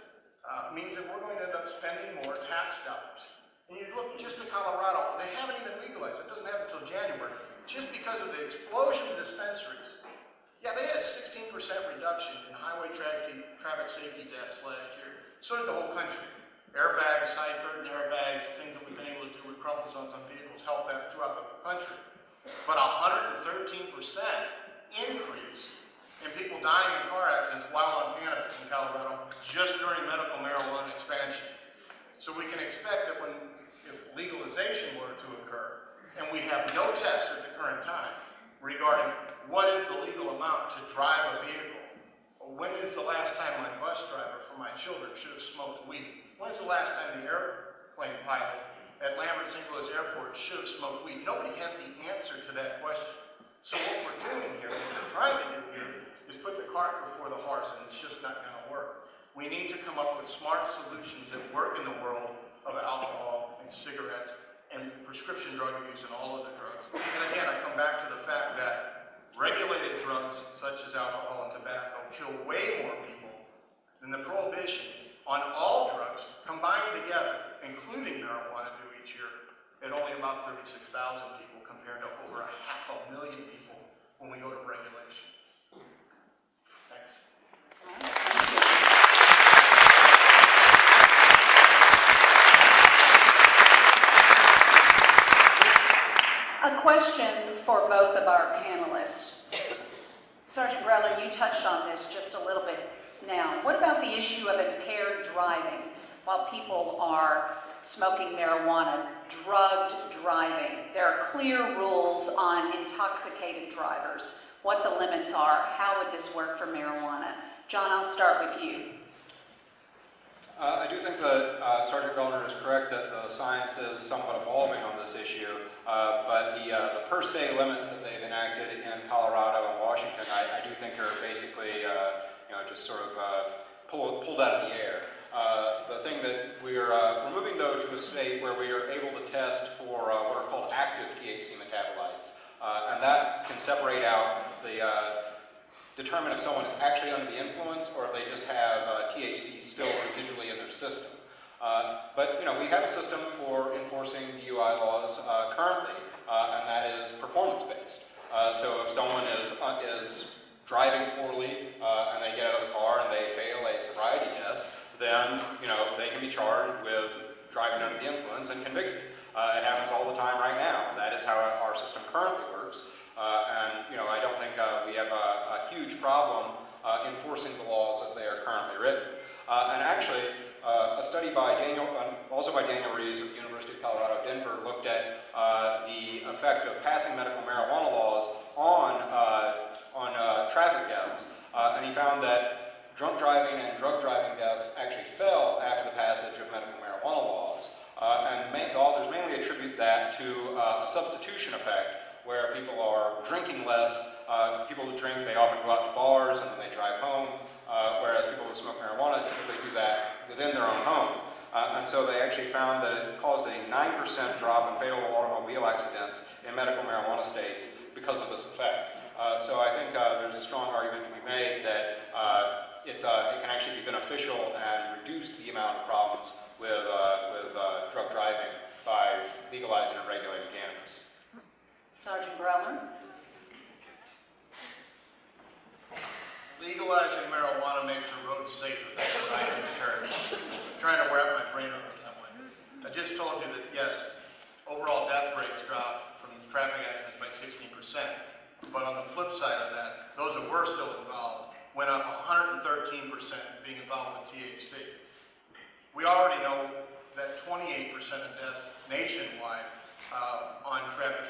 means that we're going to end up spending more tax dollars. And you look just to Colorado, they haven't even legalized. It doesn't happen until January. Just because of the explosion of dispensaries. Yeah, they had a 16% reduction in highway traffic safety deaths last year. So did the whole country. Airbags, side curtain airbags, things that we've been able to do with crumple zones on vehicles help that throughout the country. But 113% increase in people dying in car accidents while on cannabis in Colorado just during medical marijuana expansion. So we can expect that if legalization were to occur, and we have no tests at the current time regarding what is the legal amount to drive a vehicle, or when is the last time my bus driver for my children should have smoked weed? When's the last time the airplane pilot at Lambert St. Louis Airport should have smoked weed? Nobody has the answer to that question. So what we're doing here, what we're trying to do here, is put the cart before the horse, and it's just not going to work. We need to come up with smart solutions that work in the world of alcohol and cigarettes and prescription drug abuse and all other drugs. And again, I come back to the fact that regulated drugs such as alcohol and tobacco kill way more people than the prohibition on all drugs combined together, including marijuana, do each year at only about 36,000 people compared to over 500,000 people when we go to regulation. Thanks. A question for both of our panelists. Sergeant Greller, you touched on this just a little bit now. What about the issue of impaired driving while people are smoking marijuana, drugged driving? There are clear rules on intoxicated drivers. what the limits are, how would this work for marijuana? John, I'll start with you. I do think that Sergeant Gellner is correct that the science is somewhat evolving on this issue, but the per se limits that they've enacted in Colorado and Washington, I do think are basically, just sort of pulled out of the air. The thing that we're moving though to a state where we are able to test for what are called active THC metabolites, and that can separate out determine if someone is actually under the influence or if they just have THC still residually in their system. But we have a system for enforcing DUI laws currently, and that is performance-based. So if someone is driving poorly and they get out of the car and they fail a sobriety test, then they can be charged with driving under the influence and convicted. It happens all the time right now. That is how our system currently works. And I don't think we have a huge problem enforcing the laws as they are currently written. And actually, a study by also by Daniel Reeves of the University of Colorado, Denver, looked at the effect of passing medical marijuana laws on traffic deaths, and he found that drunk driving and drug driving deaths actually fell after the passage of medical marijuana laws, and authors mainly attribute that to a substitution effect, where people are drinking less. People who drink, they often go out to bars and then they drive home, whereas people who smoke marijuana typically do that within their own home. And so they actually found that it caused a 9% drop in fatal automobile accidents in medical marijuana states because of this effect. So I think there's a strong argument to be made that it can actually be beneficial and reduce the amount of problems with drug driving by legalizing and regulating cannabis. Sergeant Grellner? Legalizing marijuana makes the roads safer. That's what I just heard. I'm trying to wrap my brain around that one. I just told you that, yes, overall death rates dropped from traffic accidents by 16%. But on the flip side of that, those that were still involved went up 113% being involved with THC. We already know that 28% of deaths nationwide on traffic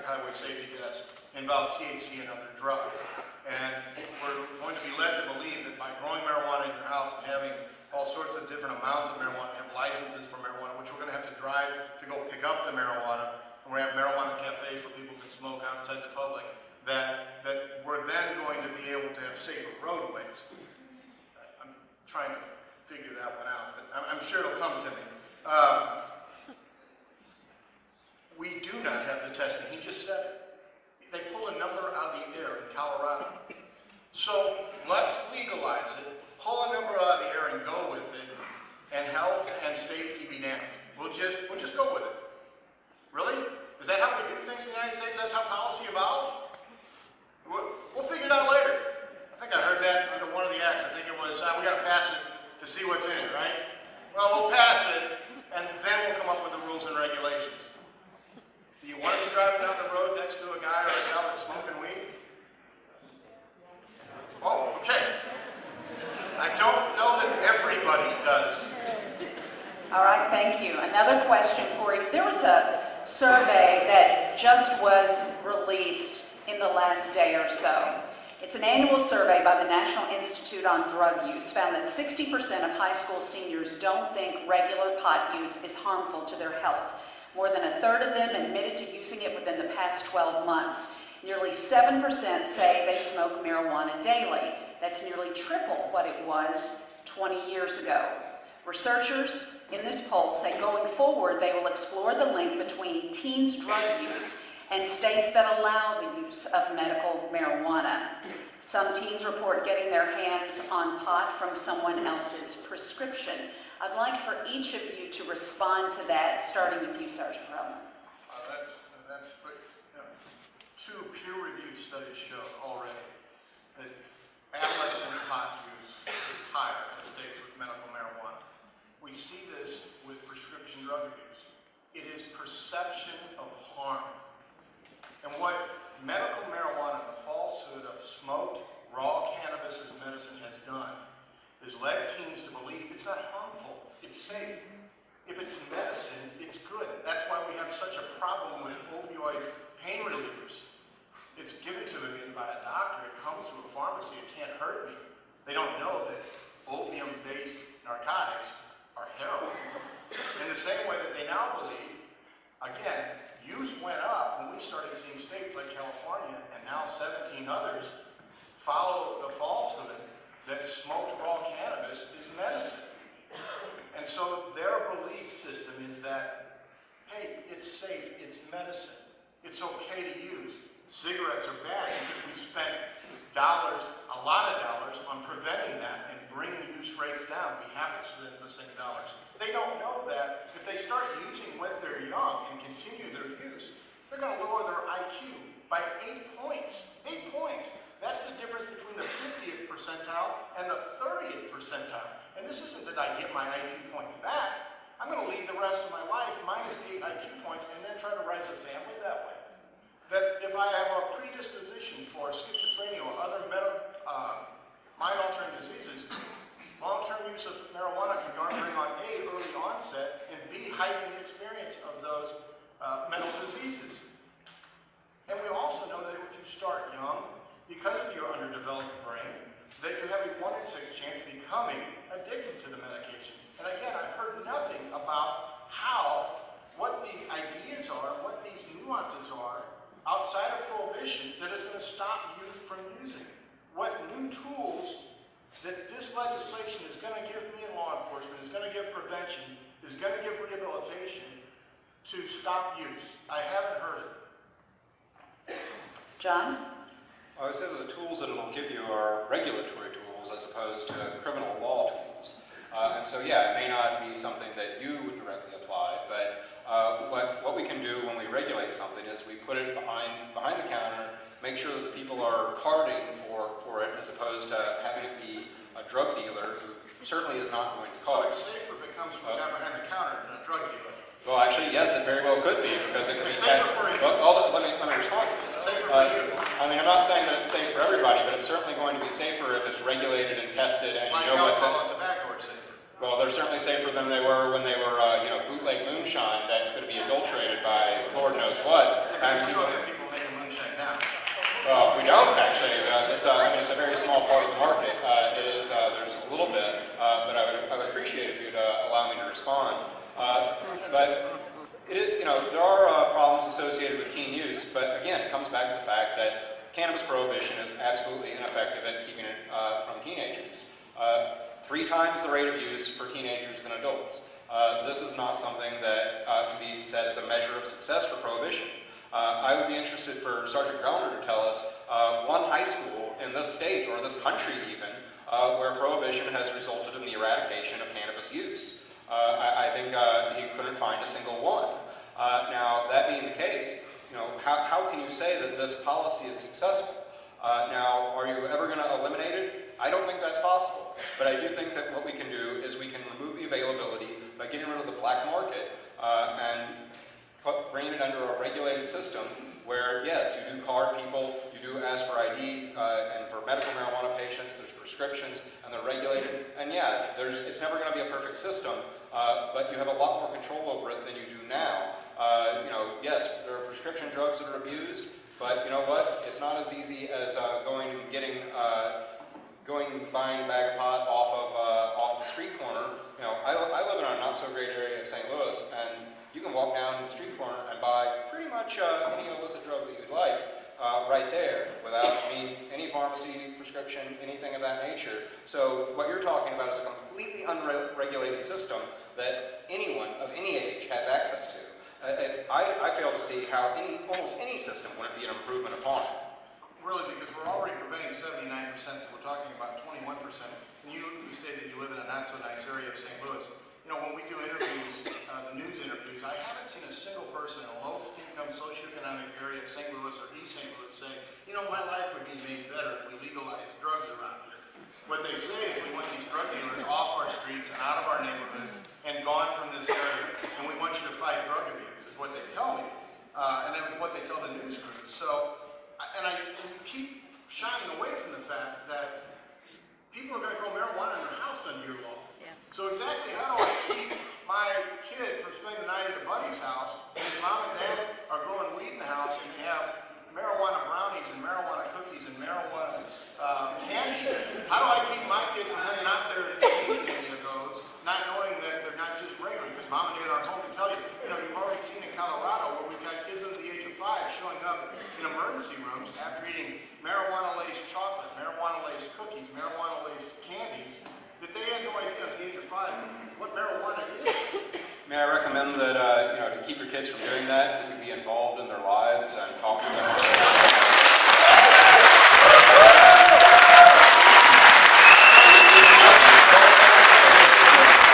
highway safety deaths involve THC and other drugs. And we're going to be led to believe that by growing marijuana in your house and having all sorts of different amounts of marijuana, have licenses for marijuana, which we're going to have to drive to go pick up the marijuana, and we're going to have marijuana cafes where people can smoke outside the public, that we're then going to be able to have safer roadways. I'm trying to figure that one out, but I'm sure it'll come to me. We do not have the testing. He just said it. They pull a number out of the air in Colorado. So let's legalize it, pull a number out of the air and go with it, and health and safety be damned. We'll just go with it. Really? Is that how we do things in the United States? That's how policy evolves? We'll figure it out later. I think I heard that under one of the acts. I think it was, we got to pass it to see what's in it, right? Well, we'll pass it, and then we'll come up with the rules and regulations. Do you want to be driving down the road next to a guy or a gal that's smoking weed? Oh, okay. I don't know that everybody does. All right, thank you. Another question for you. There was a survey that just was released in the last day or so. It's an annual survey by the National Institute on Drug Use found that 60% of high school seniors don't think regular pot use is harmful to their health. More than a third of them admitted to using it within the past 12 months. Nearly 7% say they smoke marijuana daily. That's nearly triple what it was 20 years ago. Researchers in this poll say going forward they will explore the link between teens' drug use and states that allow the use of medical marijuana. Some teens report getting their hands on pot from someone else's prescription. I'd like for each of you to respond to that, starting with you, Sergeant Grellner. That's two peer-reviewed studies show already that adolescent pot use is higher in the states with medical marijuana. We see this with prescription drug abuse. It is perception of harm. And what medical marijuana, the falsehood of smoked raw cannabis as medicine has done, is led teens to believe it's not harmful, it's safe. If it's medicine, it's good. That's why we have such a problem with opioid pain relievers. it's given to them by a doctor, it comes to a pharmacy, it can't hurt me. They don't know that opium-based narcotics are heroin. In the same way that they now believe, again, use went up when we started seeing states like California and now 17 others follow the falsehood that smoked raw cannabis is medicine. And so their belief system is that, hey, it's safe, it's medicine, it's okay to use. Cigarettes are bad because we spent dollars, a lot of dollars, on preventing that and bringing use rates down. We haven't spent the same dollars. They don't know that if they start using when they're young and continue their use, they're going to lower their IQ by 8 points. 8 points. That's the difference between the 50th percentile and the 30th percentile. And this isn't that I get my IQ points back. I'm going to lead the rest of my life minus 8 IQ points and then try to raise a family that way. That if I have a predisposition for schizophrenia or other mind-altering diseases, long-term use of marijuana can bring on A, early onset, and B, heighten the experience of those mental diseases. And we also know that if you start young, because of your underdeveloped brain, that you have a 1 in 6 chance of becoming addicted to the medication. And again, I've heard nothing about what the ideas are, what these nuances are, outside of prohibition that is going to stop youth from using. What new tools that this legislation is going to give me in law enforcement, is going to give prevention, is going to give rehabilitation to stop use. I haven't heard it. John? I would say that the tools that it will give you are regulatory tools as opposed to criminal law tools. And so, yeah, it may not be something that you would directly apply, but what we can do when we regulate something is we put it behind the counter, make sure that the people are carding for it as opposed to having it be a drug dealer who certainly is not going to card. So it's safer if it comes from the guy behind the counter than a drug dealer. Well, actually, yes, it very well could be because it could be safer for you. Well, let me respond. Safer for you. I mean, I'm not saying that it's safe for everybody, but it's certainly going to be safer if it's regulated and tested and Like you know what's in alcohol and tobacco are safer. Well, they're certainly safer than they were when they were, bootleg moonshine that could be adulterated by Lord knows what. And we don't have people making moonshine now. Well, we don't actually. It's a very small part of the market. There's a little bit, but I would appreciate if you'd allow me to respond. But it is, there are problems associated with teen use. But again, it comes back to the fact that cannabis prohibition is absolutely ineffective at keeping it from teenagers. 3 times the rate of use for teenagers than adults. This is not something that can be said as a measure of success for prohibition. I would be interested for Sergeant Grellner to tell us one high school in this state, or this country even, where prohibition has resulted in the eradication of cannabis use. I think he couldn't find a single one. Now, that being the case, how can you say that this policy is successful? Now, are you ever going to eliminate it? I don't think that's possible. But I do think that what we can do is we can remove the availability by getting rid of the black market and bringing it under a regulated system where, yes, you do card people, you do ask for ID, and for medical marijuana patients, there's prescriptions, and they're regulated. And yeah, it's never going to be a perfect system, but you have a lot more control over it than you do now. Yes, there are prescription drugs that are abused, but you know what? It's not as easy as buying a bag of pot off the street corner. I live in a not so great area of St. Louis, and you can walk down the street corner and buy pretty much any illicit drug that you'd like right there without any pharmacy prescription, anything of that nature. So what you're talking about is a completely unregulated system that anyone of any age has access to. I fail to see how almost any system wouldn't be an improvement upon it. Really, because we're already preventing 79%, so we're talking about 21%. And you stated you live in a not-so-nice area of St. Louis. When we do interviews, the news interviews, I haven't seen a single person in a low-income socioeconomic area of St. Louis or East St. Louis say, my life would be made better if we legalized drugs around here. What they say is we want these drug dealers off our streets and out of our neighborhoods and gone from this area, and we want you to fight drug abuse, is what they tell me. And that was what they tell the news crews. So, and I keep shying away from the fact that people are going to grow marijuana in their house under your law. Yeah. So exactly how do I keep my kid from spending the night at a buddy's house and his mom and dad are growing weed in the house and they have marijuana brownies brownies and marijuana cookies and marijuana candy, how do I keep my kid from hanging out there and eating any of those, not knowing that they're not just regular? Because mom and dad aren't home to tell you. You've already seen in Colorado where we've got kids under the age of 5 showing up in emergency rooms after eating marijuana-laced chocolate, marijuana-laced cookies, marijuana-laced candies, that they had no idea at the age of 5 what marijuana is. May I recommend that, to keep your kids from doing that, you be involved in their lives and talk to them.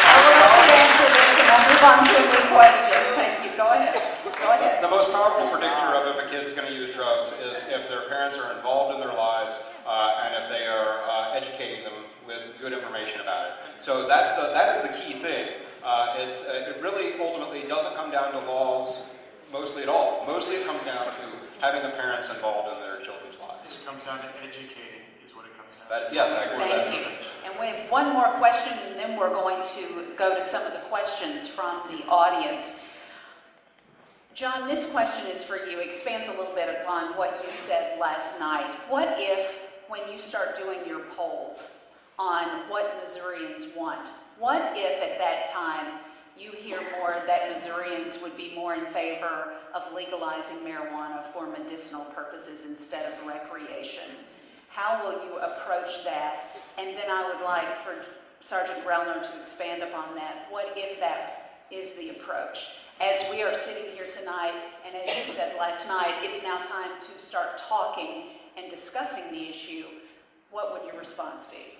I will let you answer this and I'll move on to a new question. Thank you. Go ahead. Go ahead. The most powerful predictor of if a kid's going to use drugs is if their parents are involved in their lives and if they are educating them with good information about it. So that is the key thing. It really ultimately doesn't come down to laws mostly at all. Mostly it comes down to having the parents involved in their children's lives. It comes down to educating is what it comes down to. Yes, I agree with that. Thank you. And we have one more question, and then we're going to go to some of the questions from the audience. John, this question is for you. Expands a little bit upon what you said last night. What if, when you start doing your polls on what Missourians want, what if at that time you hear more that Missourians would be more in favor of legalizing marijuana for medicinal purposes instead of recreation? How will you approach that? And then I would like for Sergeant Grellner to expand upon that. What if that is the approach? As we are sitting here tonight, and as you said last night, it's now time to start talking and discussing the issue. What would your response be?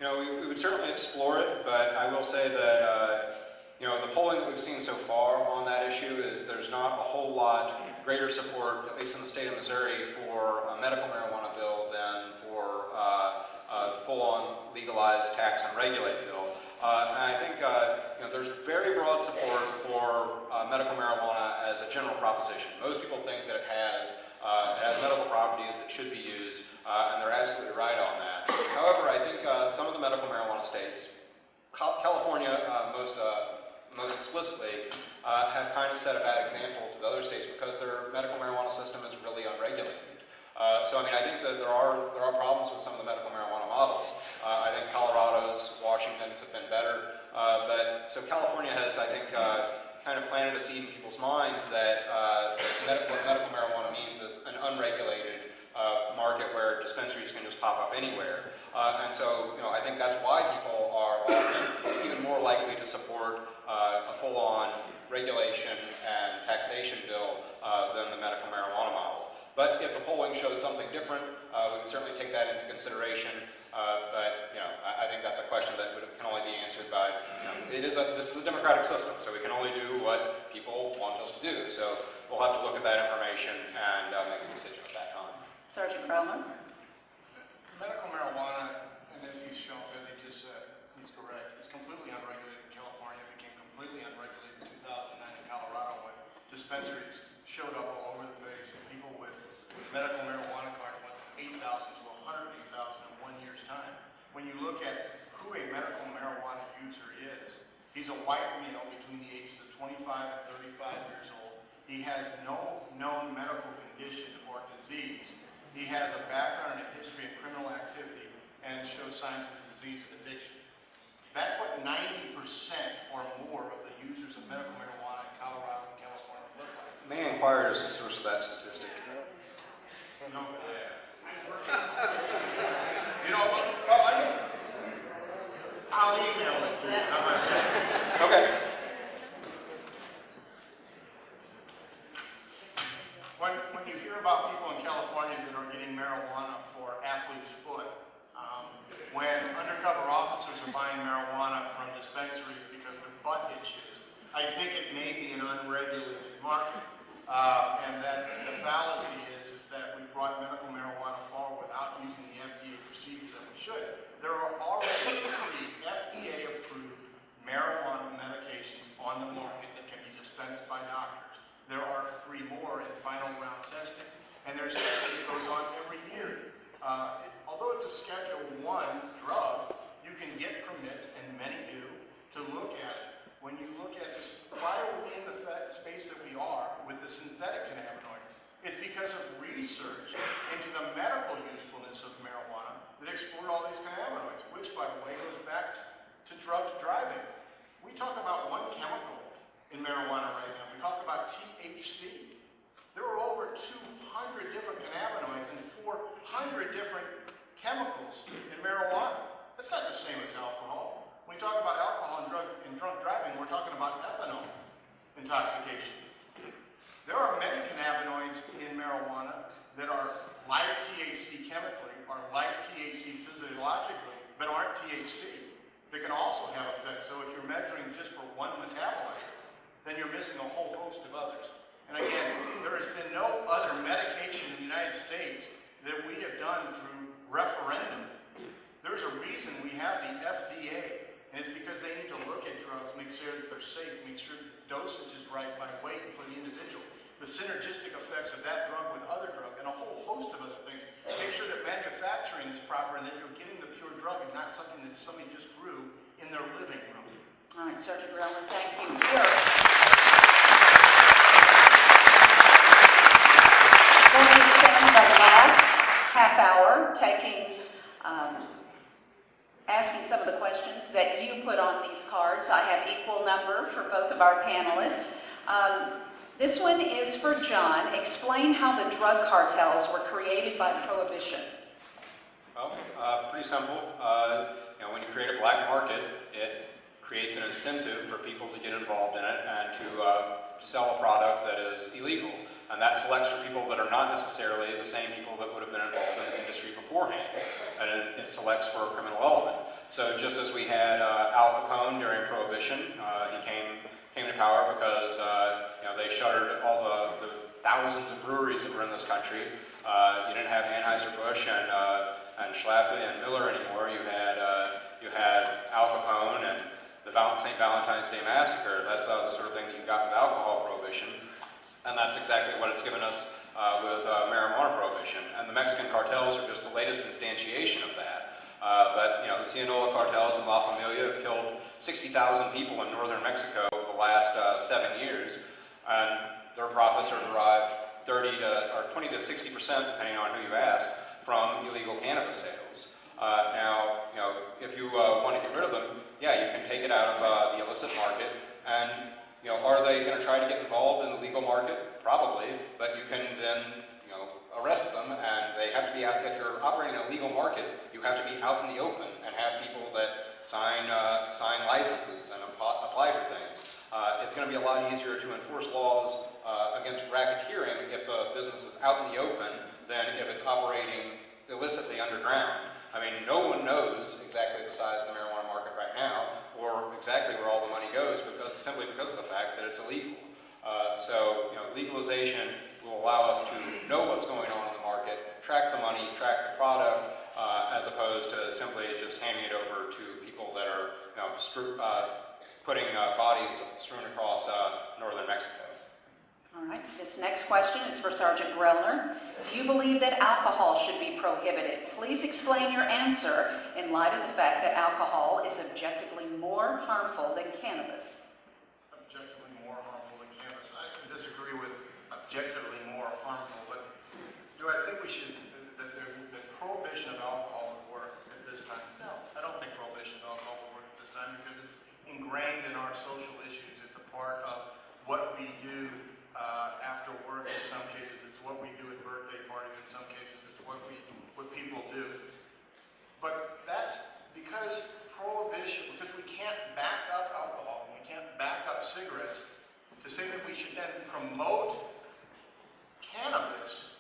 We would certainly explore it, but I will say that, the polling that we've seen so far on that issue is there's not a whole lot greater support, at least in the state of Missouri, for a medical marijuana bill than for a full-on legalized, tax, and regulated bill. And I think, there's very broad support for medical marijuana as a general proposition. Most people think that it has medical properties that should be used, and they're absolutely right on that. However, I think some of the medical marijuana states, California most explicitly, have kind of set a bad example to the other states because their medical marijuana system is really unregulated. I think that there are problems with some of the medical marijuana models. I think Colorado's, Washington's have been better, so California has, I think, kind of planted a seed in people's minds that medical marijuana means is an unregulated market where dispensaries can just pop up anywhere. And so, I think that's why people are often even more likely to support a full-on regulation and taxation bill than the medical marijuana model. But if the polling shows something different, we can certainly take that into consideration. I think that's a question that can only be answered by, this is a democratic system, so we can only do what people want us to do. So we'll have to look at that information and make a decision at that time. Sergeant Grellner? Medical marijuana, and as he's shown, as he just said, he's correct. It's completely unregulated in California. It became completely unregulated in 2009 in Colorado when dispensaries showed up all over the place and people with medical marijuana cards went from 8,000 to 180,000 in 1 year's time. When you look at who a medical marijuana user is, he's a white male between the ages of 25 and 35 years old. He has no known medical condition or disease. He has a background and a history of criminal activity and shows signs of disease and addiction. That's what 90% or more of the users of medical marijuana in Colorado and California look like. May I inquire as the source of that statistic? No. I'll email it to you. How about that? Okay. When you hear about people in California that are getting marijuana for athlete's foot, when undercover officers are buying marijuana from dispensaries because their butt itches, I think it may be an unregulated market. And that the fallacy is that we brought medical marijuana forward without using the FDA procedure that we should. There are already 3 FDA-approved marijuana medications on the market that can be dispensed by doctors. There are 3 more in final round testing, and there's testing that goes on every year. Although it's a Schedule I drug, you can get permits, and many do, to look at it. When you look at this, why are we in the space that we are with the synthetic cannabinoids? is because of research into the medical usefulness of marijuana that explored all these cannabinoids, which, by the way, goes back to drug driving. We talk about one chemical in marijuana right now. We talk about THC. There are over 200 different cannabinoids and 400 different chemicals in marijuana. That's not the same as alcohol. When we talk about alcohol and drunk driving, we're talking about ethanol intoxication. There are many cannabinoids in marijuana that are like THC chemically, are like THC physiologically, but aren't THC. They can also have effects. So if you're measuring just for one metabolite, then you're missing a whole host of others. And again, there has been no other medication in the United States that we have done through referendum. There's a reason we have the FDA, and it's because they need to look at drugs, make sure that they're safe, make sure the dosage is right by weight for the individual, the synergistic effects of that drug with other drug, and a whole host of other things. Make sure that manufacturing is proper and that you're getting the pure drug and not something that somebody just grew in their living room. All right, Sergeant Grellman, thank you. Sir. We're going to spend the last half hour asking some of the questions that you put on these cards. I have equal number for both of our panelists. This one is for John. Explain how the drug cartels were created by Prohibition. Well, pretty simple. When you create a black market, it creates an incentive for people to get involved in it and to sell a product that is illegal. And that selects for people that are not necessarily the same people that would have been involved in the industry beforehand. And it selects for a criminal element. So just as we had Al Capone during Prohibition, he came to power because they shuttered all the thousands of breweries that were in this country. You didn't have Anheuser-Busch and Schlafly and Miller anymore. You had Al Capone and the St. Valentine's Day Massacre. That's the sort of thing that you got with alcohol prohibition. And that's exactly what it's given us with marijuana prohibition. And the Mexican cartels are just the latest instantiation of that. But the Sinaloa cartels and La Familia have killed 60,000 people in northern Mexico over the last 7 years. And their profits are derived 20 to 60%, depending on who you ask, from illegal cannabis sales. Now, if you want to get rid of them, yeah, you can take it out of the illicit market. And are they going to try to get involved in the legal market? Probably, but you can then arrest them, and they have to be out. If you're operating in a legal market, you have to be out in the open and have people that sign licenses and apply for things. It's going to be a lot easier to enforce laws against racketeering if the business is out in the open than if it's operating illicitly underground. I mean, no one knows exactly the size of the marijuana market right now, or exactly where all the money goes, simply because of the fact that it's illegal. So legalization will allow us to know what's going on in the market, track the money, track the product, as opposed to simply just handing it over to people that are putting bodies strewn across northern Mexico. All right, this next question is for Sergeant Grellner. Do you believe that alcohol should be prohibited? Please explain your answer in light of the fact that alcohol is objectively more harmful than cannabis. Objectively more harmful than cannabis. I disagree with objectively more harmful, but do I think that prohibition of alcohol would work at this time? No, I don't think prohibition of alcohol would work at this time because it's ingrained in our social issues. It's a part of what we do after work. In some cases, it's what we do at birthday parties. In some cases, it's what people do. But that's because we can't back up alcohol, we can't back up cigarettes to say that we should then promote cannabis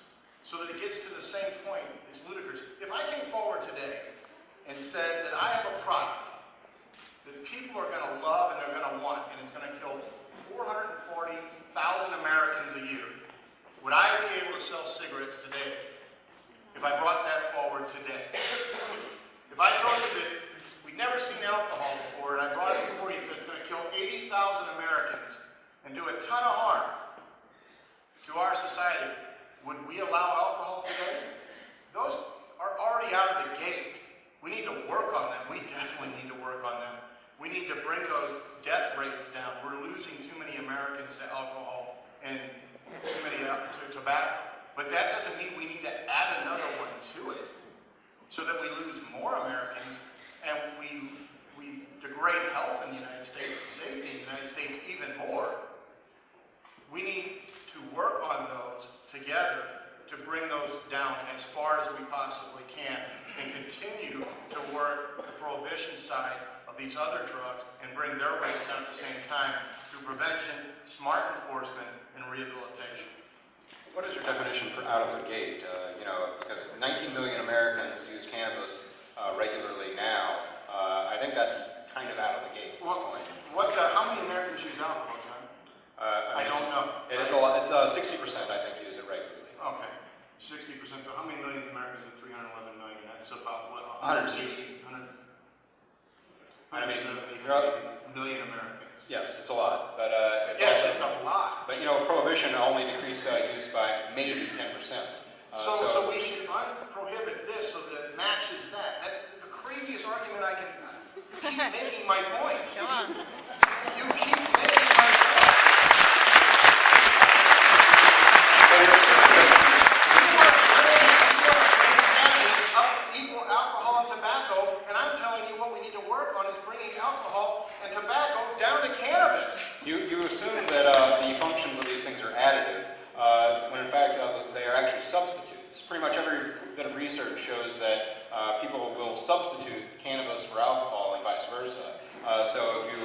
so that it gets to the same point is ludicrous. If I came forward today and said that I have a product that people are going to love and they're going to want, and it's going to kill 440,000 Americans a year, would I be able to sell cigarettes today if I brought that forward today? If I told you that we'd never seen alcohol before and I brought it before you and said it's going to kill 80,000 Americans and do a ton of harm to our society, would we allow alcohol today? Those are already out of the gate. We need to work on them. We definitely need to work on them. We need to bring those death rates down. We're losing too many Americans to alcohol and too many to tobacco. We need to work on those together to bring those down as far as we possibly can and continue to work the prohibition side of these other drugs and bring their rates down at the same time through prevention, smart enforcement, and rehabilitation. What is your definition for out of the gate? Because 19 million Americans use cannabis regularly now. I think that's kind of out of the gate at this point. How many Americans use alcohol, John? I don't know. It is a lot. It's 60%, I think, use it regularly. Okay, 60%. So how many millions of Americans in 311 million? That's about what? 160. 170 million Americans. Yes, it's a lot, but it's a lot. But prohibition only decreased use by maybe 10%. So we should prohibit this so that it matches that. That's the craziest argument I can. You keep making my point. Come on. You keep making my point. Equal alcohol and tobacco, and I'm telling you what we need to work on is bringing alcohol and tobacco down to cannabis. You assume that the functions of these things are additive, when in fact they are actually substitutes. Pretty much every bit of research shows that people will substitute cannabis for alcohol and vice versa. So if you...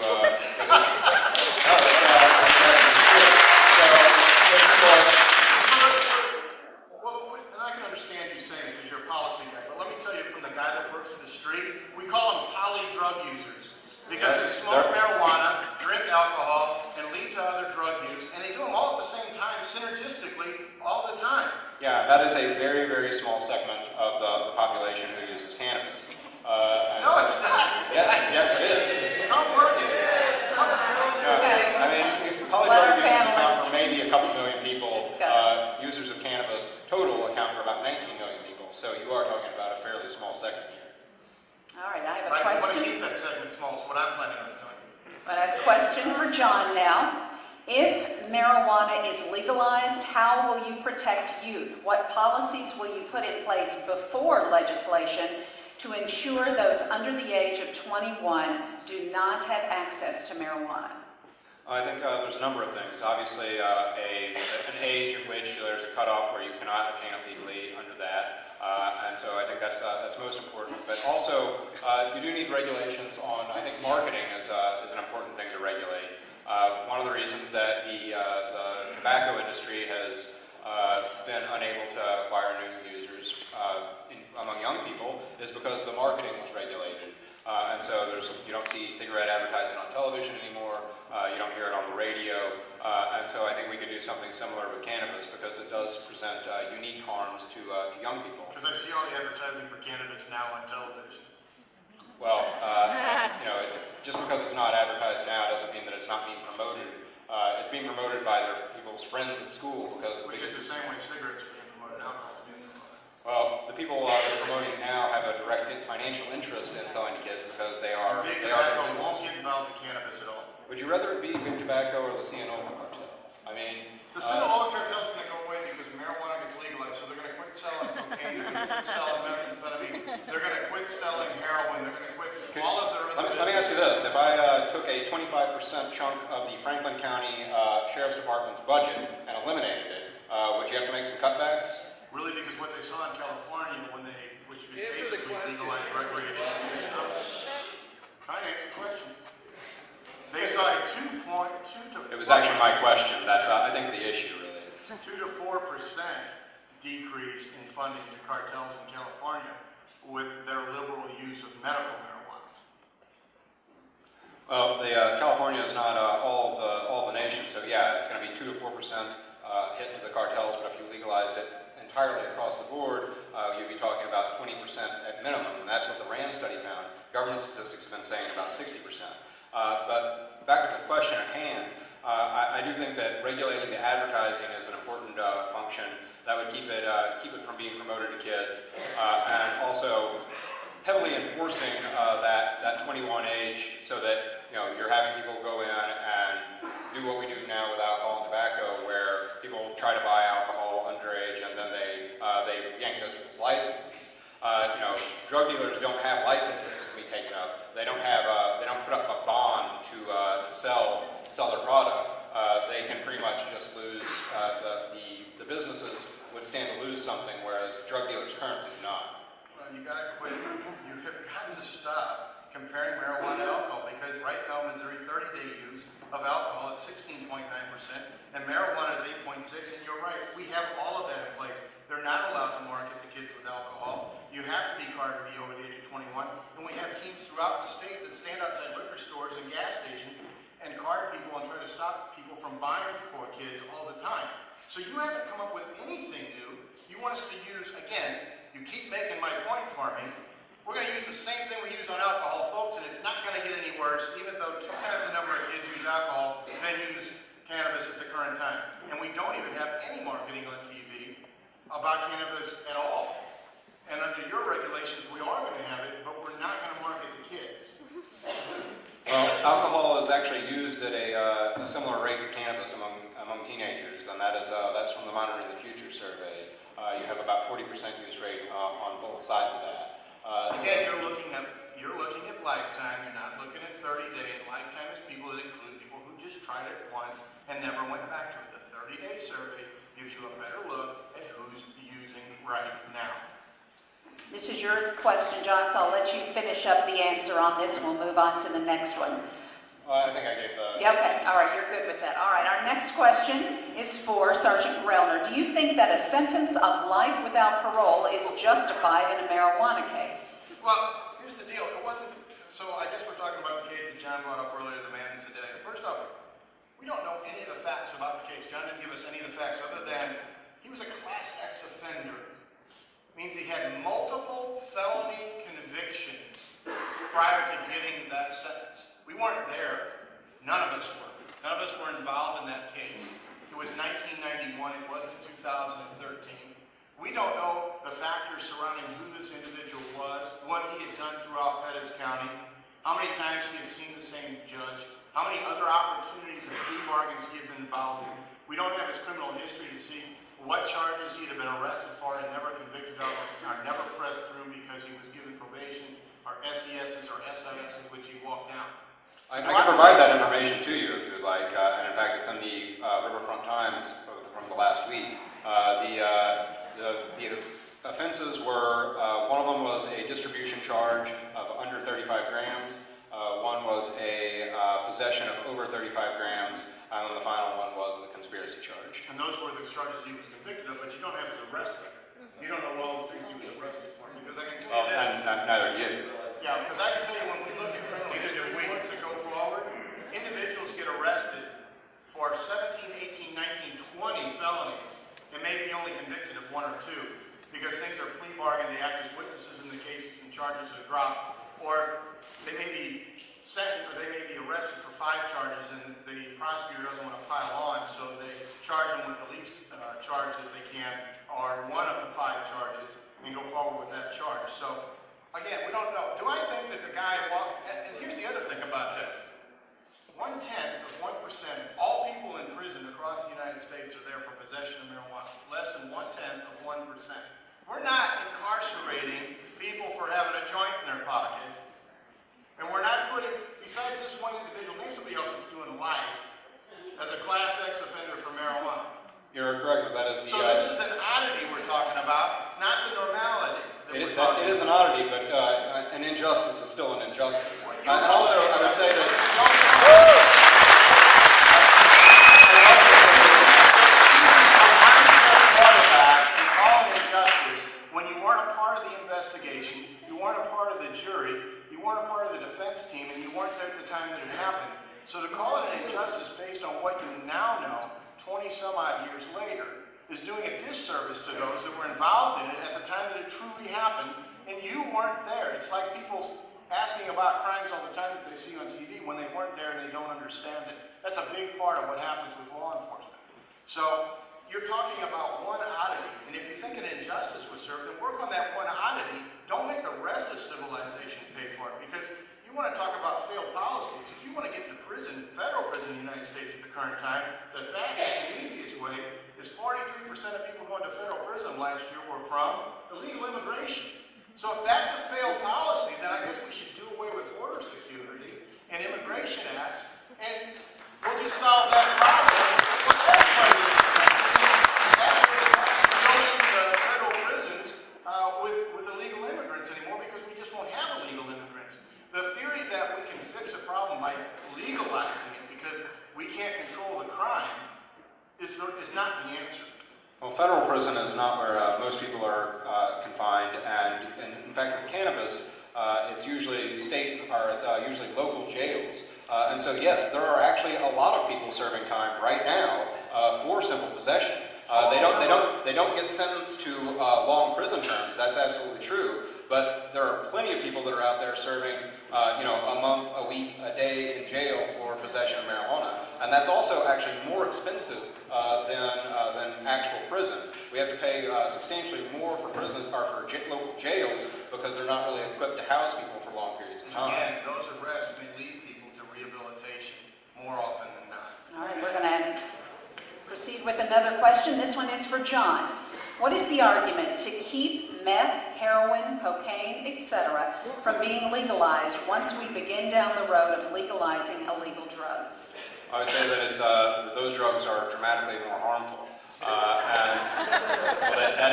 Well, and I can understand you saying it because you're a policy guy, but let me tell you from the guy that works in the street, we call them poly-drug users. Because they smoke marijuana, drink alcohol, and lead to other drug use, and they do them all at the same time, synergistically, all the time. Yeah, that is a very, very small segment of the population who uses cannabis. No, it's not. Yes, it is. Come work it. I mean, poly-drug users account for maybe a couple million people. Users of cannabis total account for about 19 million people. So you are talking about a fairly small segment here. All right, I have a I want to question. keep that segment small, is what I'm planning on doing. I have a question for John now. If marijuana is legalized, how will you protect youth? What policies will you put in place before legislation to ensure those under the age of 21 do not have access to marijuana? I think there's a number of things. Obviously, an age at which there's a cutoff where you cannot obtain it legally under that. And so I think that's most important. But also, you do need regulations on, I think marketing is an important thing to regulate. One of the reasons that the tobacco industry has been unable to acquire new users among young people is because the marketing was regulated. And so you don't see cigarette advertising on television anymore. You don't hear it on the radio. And so I think we could do something similar with cannabis because it does present unique harms to young people. Because I see all the advertising for cannabis now on television. Well, just because it's not advertised now doesn't mean that it's not being promoted. It's being promoted by their people's friends at school Which is the same way cigarettes are being promoted, alcohol is being promoted. Well, the people that are promoting it now have a direct financial interest in selling to kids because they are. Big tobacco won't get involved in cannabis at all. Would you rather it be Big Tobacco or the Sinaloa cartel? I mean, the Sinaloa cartel is going to go away because marijuana gets legalized, so they're going to quit selling cocaine, they're going to quit selling methamphetamine, they're going to quit selling heroin, they're going to quit all of their other. Let me ask you this: if I took a 25% chunk of the Franklin County Sheriff's Department's budget and eliminated it, would you have to make some cutbacks? Really, because what they saw in California which basically legalized recreational use. Can I answer the question? They saw a 2.2 to 4%. It was actually my question. That's I think the issue really. 2 to 4% decrease in funding to cartels in California with their liberal use of medical marijuana. Well, California is not all the nation, so yeah, it's going to be 2 to 4% hit to the cartels. But if you legalized it entirely across the board, you'd be talking about 20% at minimum, and that's what the RAND study found. Government statistics have been saying about 60%. But back to the question at hand, I do think that regulating the advertising is an important function that would keep it from being promoted to kids, and also heavily enforcing that 21 age, so that you're having people go in and do what we do now with alcohol and tobacco, where people try to buy alcohol underage and then they yank those people's licenses. Drug dealers don't have licenses to be taken up. They don't put up a bond to sell their product. they can pretty much just lose, the businesses would stand to lose something, whereas drug dealers currently do not. Well, you gotta quit. You have got to stop comparing marijuana to alcohol, because right now Missouri 30-day use of alcohol is 16.9%, and marijuana is 8.6%, and you're right, we have all of that in place. They're not allowed to market to kids with alcohol. You have to be carded to be over the age of 21, and we have teams throughout the state that stand outside liquor stores and gas stations and card people and try to stop people from buying for kids all the time. So you haven't come up with anything new. You want us to use, again, you keep making my point for me, we're going to use the same thing we use on alcohol, folks, and it's not going to get any worse, even though 2 times the number of kids use alcohol than use cannabis at the current time. And we don't even have any marketing on TV about cannabis at all. And under your regulations, we are going to have it, but we're not going to market to kids. Well, alcohol is actually used at a similar rate to cannabis among teenagers, and that's from the Monitoring the Future survey. You have about 40% use rate on both sides of that. Again, you're looking at lifetime. You're not looking at 30-day. And lifetime is people that include people who just tried it once and never went back to it. The 30-day survey gives you a better look at who's using right now. This is your question, John, so I'll let you finish up the answer on this, and we'll move on to the next one. I think I gave the... Yeah, okay, all right, you're good with that. All right, our next question is for Sergeant Grellner. Do you think that a sentence of life without parole is justified in a marijuana case? Well, here's the deal. It wasn't, so I guess we're talking about the case that John brought up earlier, the man today. First off, we don't know any of the facts about the case. John didn't give us any of the facts other than he was a Class X offender. It means he had multiple felony convictions prior to getting that sentence. We weren't there. None of us were. None of us were involved in that case. It was 1991. It wasn't 2013. We don't know the factors surrounding who this individual was, what he had done throughout Pettis County, how many times he had seen the same judge, how many other opportunities and plea bargains he had been involved in. We don't have his criminal history to see what charges he had been arrested for and never convicted of, or never pressed through because he was given probation, or SESs or SISs, which he walked down. I can provide that information to you if you'd like, and in fact it's in the Riverfront Times from the last week. The offenses were, one of them was a distribution charge of under 35 grams, one was a possession of over 35 grams, and then the final one was the conspiracy charge. And those were the charges he was convicted of, but you don't have his arrest record. You don't know all the things he was arrested for, because I can tell you this. Neither do you. Yeah, because I can tell you when we look at criminal history weeks that go forward, individuals get arrested for 17, 18, 19, 20 felonies and may be only convicted of 1 or 2 because things are plea bargained, they act as witnesses in the cases and charges are dropped, or they may be sentenced or they may be arrested for 5 charges and the prosecutor doesn't want to pile on, so they charge them with the least charge that they can, or 1 of the 5 charges, and go forward with that charge. So again, we don't know. Do I think that the guy walked, and here's the other thing about that. 1/10 of 1%, all people in prison across the United States are there for possession of marijuana. Less than 1/10 of 1%. We're not incarcerating people for having a joint in their pocket. And we're not putting, besides this one individual, maybe somebody else that's doing life as a Class X offender for marijuana. You're correct, that is the... So this is an oddity we're talking about, not the normality. It is an oddity, but an injustice is still an injustice. And also, I would say that... When you weren't a part of the investigation, you weren't a part of the jury, you weren't a part of the defense team, and you weren't there at the time that it happened. So to call it an injustice based on what you now know, 20 some odd years later, is doing a disservice to those that were involved in it at the time that it truly happened, and you weren't there. It's like people asking about crimes all the time that they see on TV when they weren't there and they don't understand it. That's a big part of what happens with law enforcement. So you're talking about one oddity, and if you think an injustice was served, then work on that one oddity. Don't make the rest of civilization pay for it, because you want to talk about failed policies. If you want to get into prison, federal prison in the United States at the current time, the fastest and easiest way is 43% of people going to federal prison last year were from illegal immigration. So if that's a failed policy, then I guess we should do away with border security and immigration acts, and we'll just solve that problem. is not the answer. Well, federal prison is not where most people are confined, and in fact with cannabis, it's usually usually local jails. And so yes, there are actually a lot of people serving time right now for simple possession. They don't get sentenced to long prison terms. That's absolutely true. But there are plenty of people that are out there serving, a month, a week, a day in jail for possession of marijuana, and that's also actually more expensive than actual prison. We have to pay substantially more for prison or for local jails because they're not really equipped to house people for long periods of time. Again, those arrests may lead people to rehabilitation more often than not. All right, we're going to proceed with another question. This one is for John. What is the argument to keep meth, heroin, cocaine, etc. from being legalized once we begin down the road of legalizing illegal drugs? I would say that those drugs are dramatically more harmful. That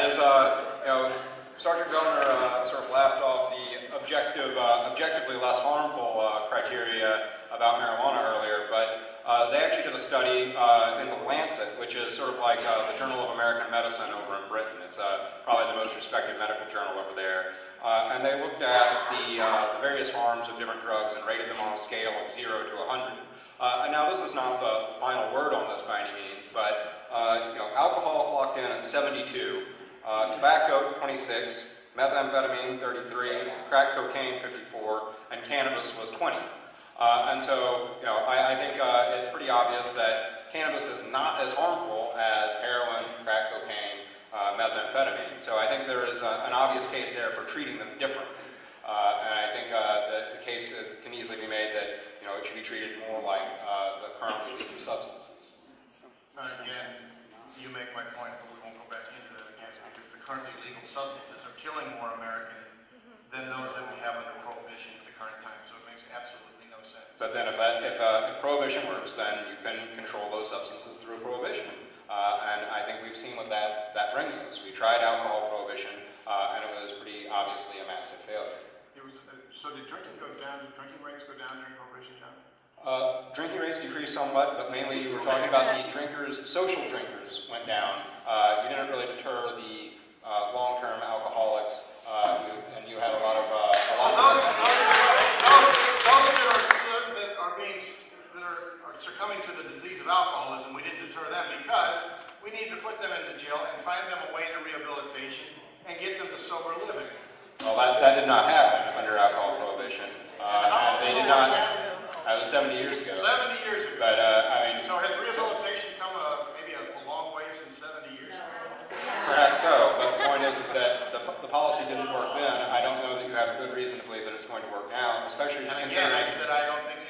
is, Sergeant Governor sort of laughed off the objectively less harmful criteria about marijuana earlier, but they actually did a study in the Lancet, which is sort of like the Journal of American Medicine over in Britain. It's probably the most respected medical journal over there. And they looked at the various harms of different drugs and rated them on a scale of 0 to 100. And now this is not the final word on this by any means, but alcohol clocked in at 72, tobacco 26, methamphetamine 33, crack cocaine 54, and cannabis was 20. And so, I think it's pretty obvious that cannabis is not as harmful as heroin, crack cocaine, methamphetamine. So I think there is an obvious case there for treating them differently. And I think that the case can easily be made that it should be treated more like the currently legal substances. Again, you make my point, but we won't go back into that again because the currently legal substances are killing more Americans than those that we have under prohibition at the current time. So it makes absolutely no sense. But then if prohibition works, then you can control those substances through prohibition. And I think we've seen what that brings us. We tried alcohol prohibition, and it was pretty obviously a massive failure. So did drinking go down? Did drinking rates go down during prohibition, John? Drinking rates decreased somewhat, but mainly you were talking about the social drinkers went down. You didn't really deter the long-term alcoholics, and you had a lot of... those that are succumbing to the disease of alcoholism, we didn't deter them because we need to put them into jail and find them a way to rehabilitation and get them to sober living. Well, that did not happen under alcohol prohibition. And they did not... That was 70 years ago. 70 years ago. But, So has rehabilitation come maybe a long way since 70 years ago? Perhaps so, but the point is that the policy didn't work then. I don't know that you have a good reason to believe that it's going to work now, especially And again, I said I don't think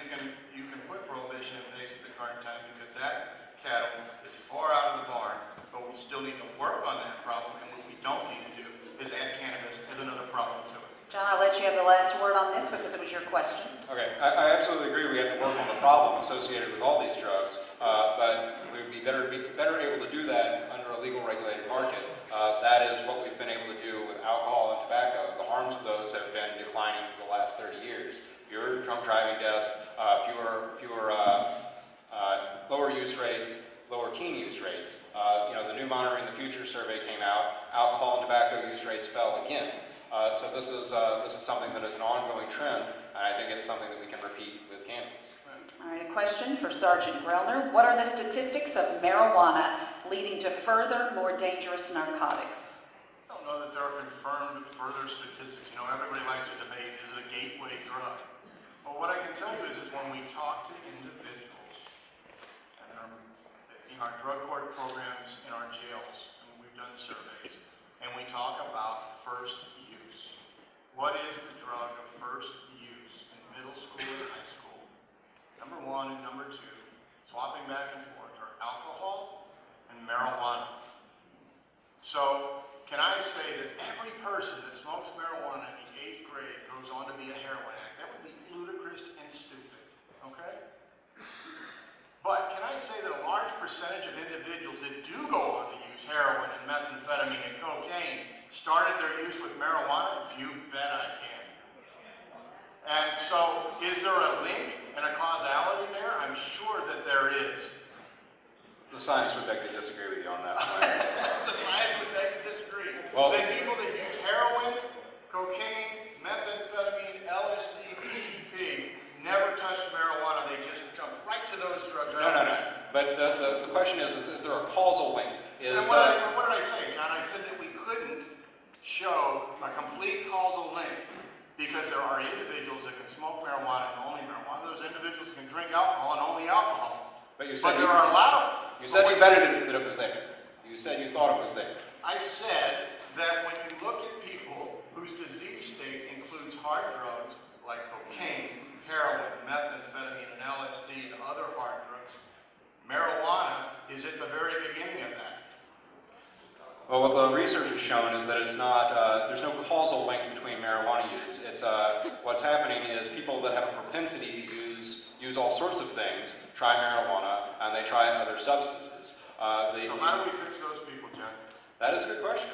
you can put prohibition in place at the current time because that cattle is far out of the barn, but we still need to work on that problem, and what we don't need to do is add cannabis as another problem to it. John, I'll let you have the last word on this because it was your question. Okay, I absolutely agree we have to work on the problem associated with all these drugs, but we would be better able to do that under a legal regulated market. That is what we've been able to do with alcohol and tobacco. The harms of those have been declining for the last 30 years. Fewer drunk driving deaths, lower use rates, lower teen use rates. The new Monitoring the Future survey came out. Alcohol and tobacco use rates fell again. So this is something that is an ongoing trend, and I think it's something that we can repeat with cannabis. All right, a question for Sergeant Grellner. What are the statistics of marijuana leading to further, more dangerous narcotics? I don't know that there are confirmed further statistics. Everybody likes to debate, is it a gateway drug? But what I can tell you is when we talk to individuals in our drug court programs in our jails, and we've done surveys, and we talk about first use. What is the drug of first use in middle school and high school? Number one and number two, swapping back and forth, are alcohol and marijuana. So, can I say that every person that smokes marijuana in the 8th grade goes on to be a heroin addict? That would be ludicrous and stupid, okay? But can I say that a large percentage of individuals that do go on to use heroin and methamphetamine and cocaine started their use with marijuana? You bet I can. And so, is there a link and a causality there? I'm sure that there is. The science would beg to disagree with you on that point. The science would beg to disagree. Well, The people that use heroin, cocaine, methamphetamine, LSD, PCP never touch marijuana. They just jump right to those drugs. No. But the question is there a causal link? And what did I say, John? I said that we couldn't show a complete causal link because there are individuals that can smoke marijuana and only marijuana. Those individuals can drink alcohol and only alcohol. But you said there are a lot of... You said you betted that it was there. You said you thought it was there. I said that when you look at people whose disease state includes hard drugs like cocaine, heroin, methamphetamine, and LSD, and other hard drugs, marijuana is at the very beginning of that. Well, what the research has shown is that it's not, there's no causal link between marijuana use. It's, what's happening is people that have a propensity to use all sorts of things, try marijuana, and they try other substances. So how do we fix those people, John? That is a good question.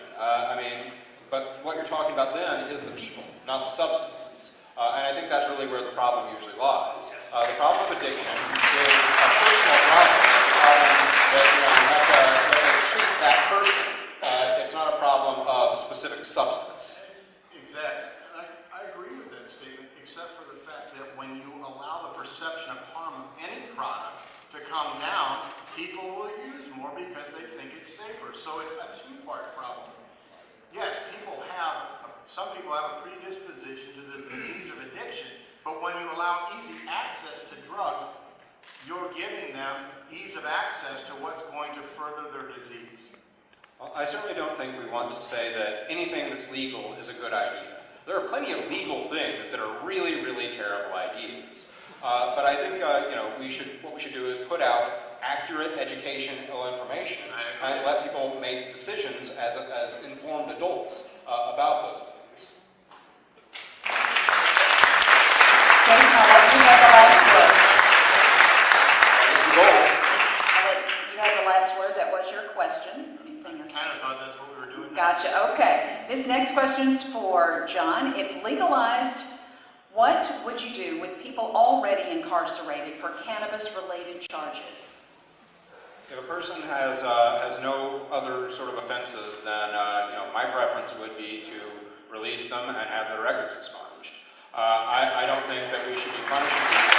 But what you're talking about then is the people, not the substances. And I think that's really where the problem usually lies. The problem of addiction is a personal problem. That you have to treat that person. It's not a problem of specific substance. Exactly. And I agree with that statement, except for the fact that when you allow the perception of harm of any product to come down, people will use more because they think it's safer. So it's a two-part problem. Yes, some people have a predisposition to the disease of addiction, but when you allow easy access to drugs, you're giving them ease of access to what's going to further their disease. Well, I certainly don't think we want to say that anything that's legal is a good idea. There are plenty of legal things that are really, really terrible ideas. But I think what we should do is put out accurate educational information and let people make decisions as informed adults about those things. Okay, now you have the last word. You had the last word. That was your question. I kind of thought that's what we were doing. Gotcha. Okay. This next question's for John. If legalized, what would you do with people already incarcerated for cannabis-related charges? If a person has no other sort of offenses, then my preference would be to release them and have their records expunged. I don't think that we should be punishing people.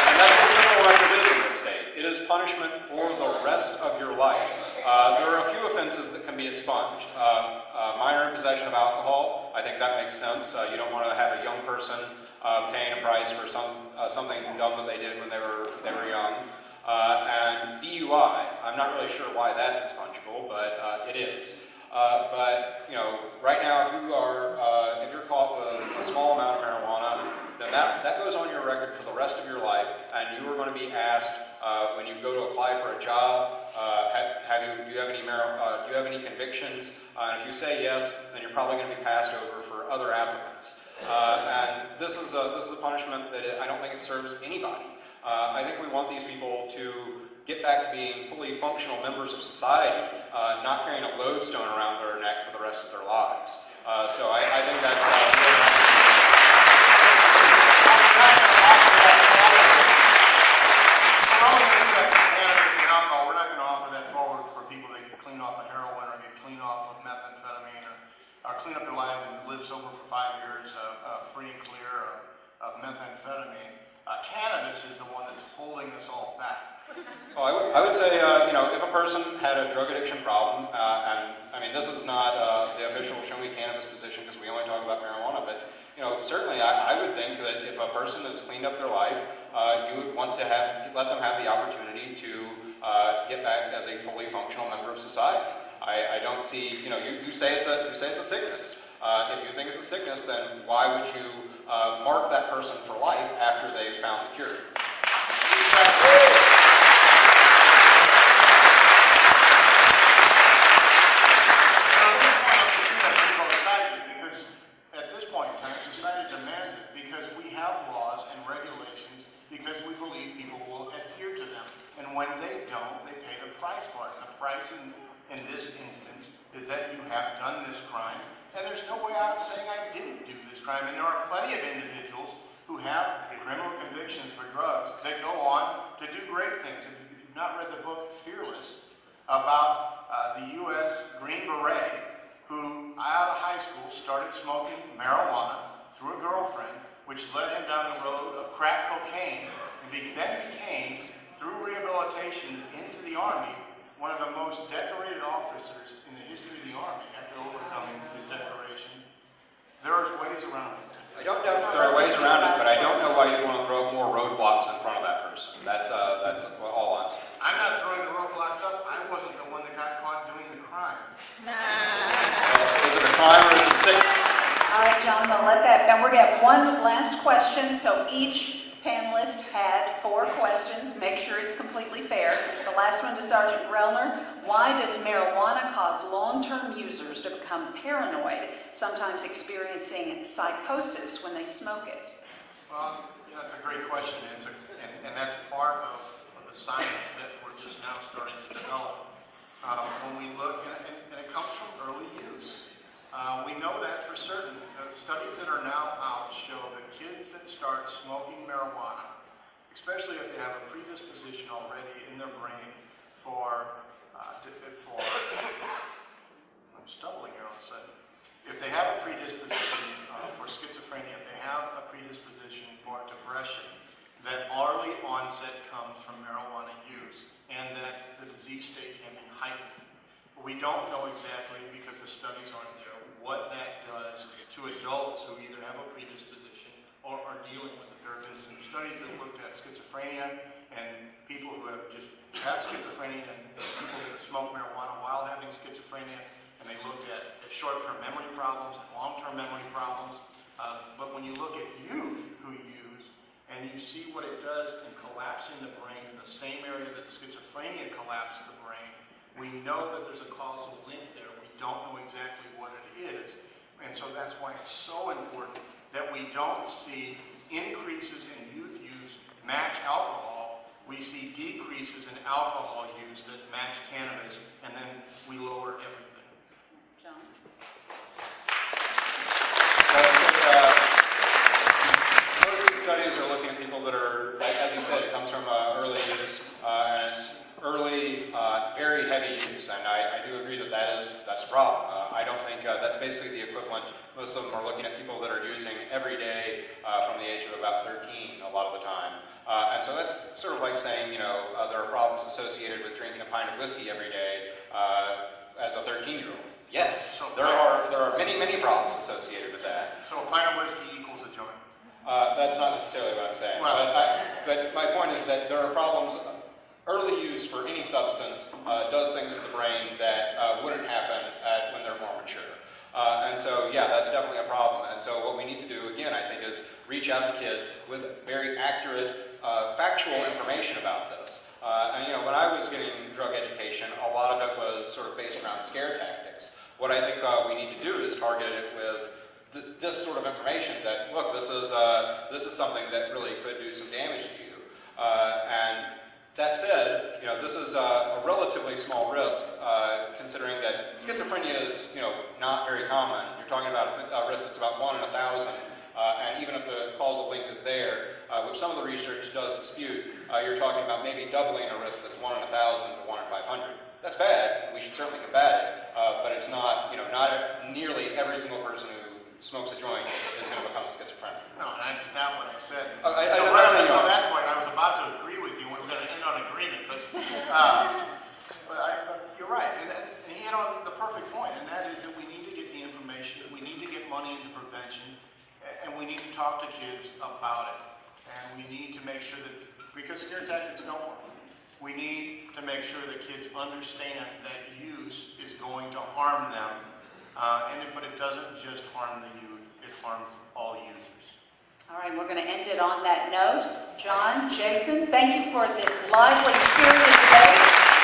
And that's what criminal record is in this state. It is punishment for the rest of your life. There are a few offenses that can be expunged. Minor possession of alcohol, I think that makes sense. You don't want to have a young person paying a price for something dumb that they did when they were young. And DUI, I'm not really sure why that's expungible, but it is. But right now, if you're caught with a small amount of marijuana, then that goes on your record for the rest of your life, and you are going to be asked when you go to apply for a job, do you have any convictions? And if you say yes, then you're probably going to be passed over for other applicants. And this is a punishment that I don't think it serves anybody. I think we want these people to get back to being fully functional members of society, not carrying a lodestone around their neck for the rest of their lives. So I think that's We're not going to offer that forward for people that get clean off of heroin or get clean off of methamphetamine or clean up their lives and live sober for 5 years, free and clear of methamphetamine. Cannabis is the one that's holding us all back. Well, I would say, if a person had a drug addiction problem, and I mean, this is not the official Show Me Cannabis position because we only talk about marijuana, but certainly I would think that if a person has cleaned up their life, you would want to let them have the opportunity to get back as a fully functional member of society. I don't see, you say it's a sickness. If you think it's a sickness, then why would you mark that person for life after they've found the cure? Because at this point in time, society demands it because we have laws and regulations because we believe people will adhere to them. And when they don't, they pay the price for it. The price in this instance is that you have done this crime. And there's no way out of saying I didn't do this crime. And there are plenty of individuals who have criminal convictions convictions for drugs that go on to do great things. If you've not read the book Fearless about the U.S. Green Beret who, out of high school, started smoking marijuana through a girlfriend, which led him down the road of crack cocaine, and then became, through rehabilitation into the Army, one of the most decorated officers in the history of the Army after overcoming his decoration. There are ways around it. I don't know if there are ways around it, but I don't know why you want to throw up more roadblocks in front of that person. That's all I'm saying. I'm not throwing the roadblocks up. I wasn't the one that got caught doing the crime. Is it a crime or is it sickness? All right, John, we'll let that. Now we're going to have one last question. So each panelist had 4 questions. Make sure it's completely fair. The last one to Sergeant Grellner. Why does marijuana cause long-term users to become paranoid, sometimes experiencing psychosis when they smoke it? Well, that's a great question, and that's part of the science that we're just now starting to develop. When we look, and it comes from early use. We know that for certain. Studies that are now out show that kids that start smoking marijuana, especially if they have a predisposition already in their brain for I'm stumbling here all of a sudden. If they have a predisposition for schizophrenia, if they have a predisposition for depression, that early onset comes from marijuana use, and that the disease state can be heightened. But we don't know exactly, because the studies aren't there, what that does to adults who either have a predisposition or are dealing with it. There have been some studies that looked at schizophrenia and people who have just had schizophrenia and people that smoke marijuana while having schizophrenia, and they looked at short-term memory problems and long-term memory problems. But when you look at youth who use, and you see what it does in collapsing the brain in the same area that schizophrenia collapsed the brain, we know that there's a causal link there. We don't know exactly what it is. And so that's why it's so important that we don't see increases in youth use match alcohol. We see decreases in alcohol use that match cannabis, and then we lower everything. John? Most of the studies are looking at people that are, as you said, it comes from early use, and it's early, very heavy use, and I do agree that that's a problem. I don't think that's basically the equivalent. Most of them are looking at people that are using every day from the age of about 13 a lot of the time. And so that's sort of like saying, there are problems associated with drinking a pint of whiskey every day as a 13-year-old. Yes, there are many, many problems associated with that. So a pint of whiskey equals a joint? That's not necessarily what I'm saying. Well, but my point is that there are problems. Early use for any substance does things to the brain that wouldn't happen when they're more mature. And so, yeah, that's definitely a problem. And so what we need to do, again, I think, is reach out to kids with very accurate, factual information about this. And, when I was getting drug education, a lot of it was sort of based around scare tactics. What I think we need to do is target it with this sort of information that, look, this is something that really could do some damage to you. And that said, this is a relatively small risk, considering that schizophrenia is, not very common. You're talking about a risk that's about 1 in 1,000, and even if the causal link is there, which some of the research does dispute, you're talking about maybe doubling a risk that's 1 in 1,000 to 1 in 500. That's bad, and we should certainly combat it, but it's not, not nearly every single person who smokes a joint is going to become a schizophrenic. no, that's not what I said. Right Until that point, I was about to agree with you. We were going to end on agreement, but you're right, and he hit on the perfect point, and that is that we need to get the information, we need to get money into prevention, and we need to talk to kids about it, and we need to make sure that, because scare tactics don't work, we need to make sure that kids understand that use is going to harm them, but it doesn't just harm the youth, it harms all users. All right, we're going to end it on that note. John, Jason, thank you for this lively, spirited debate.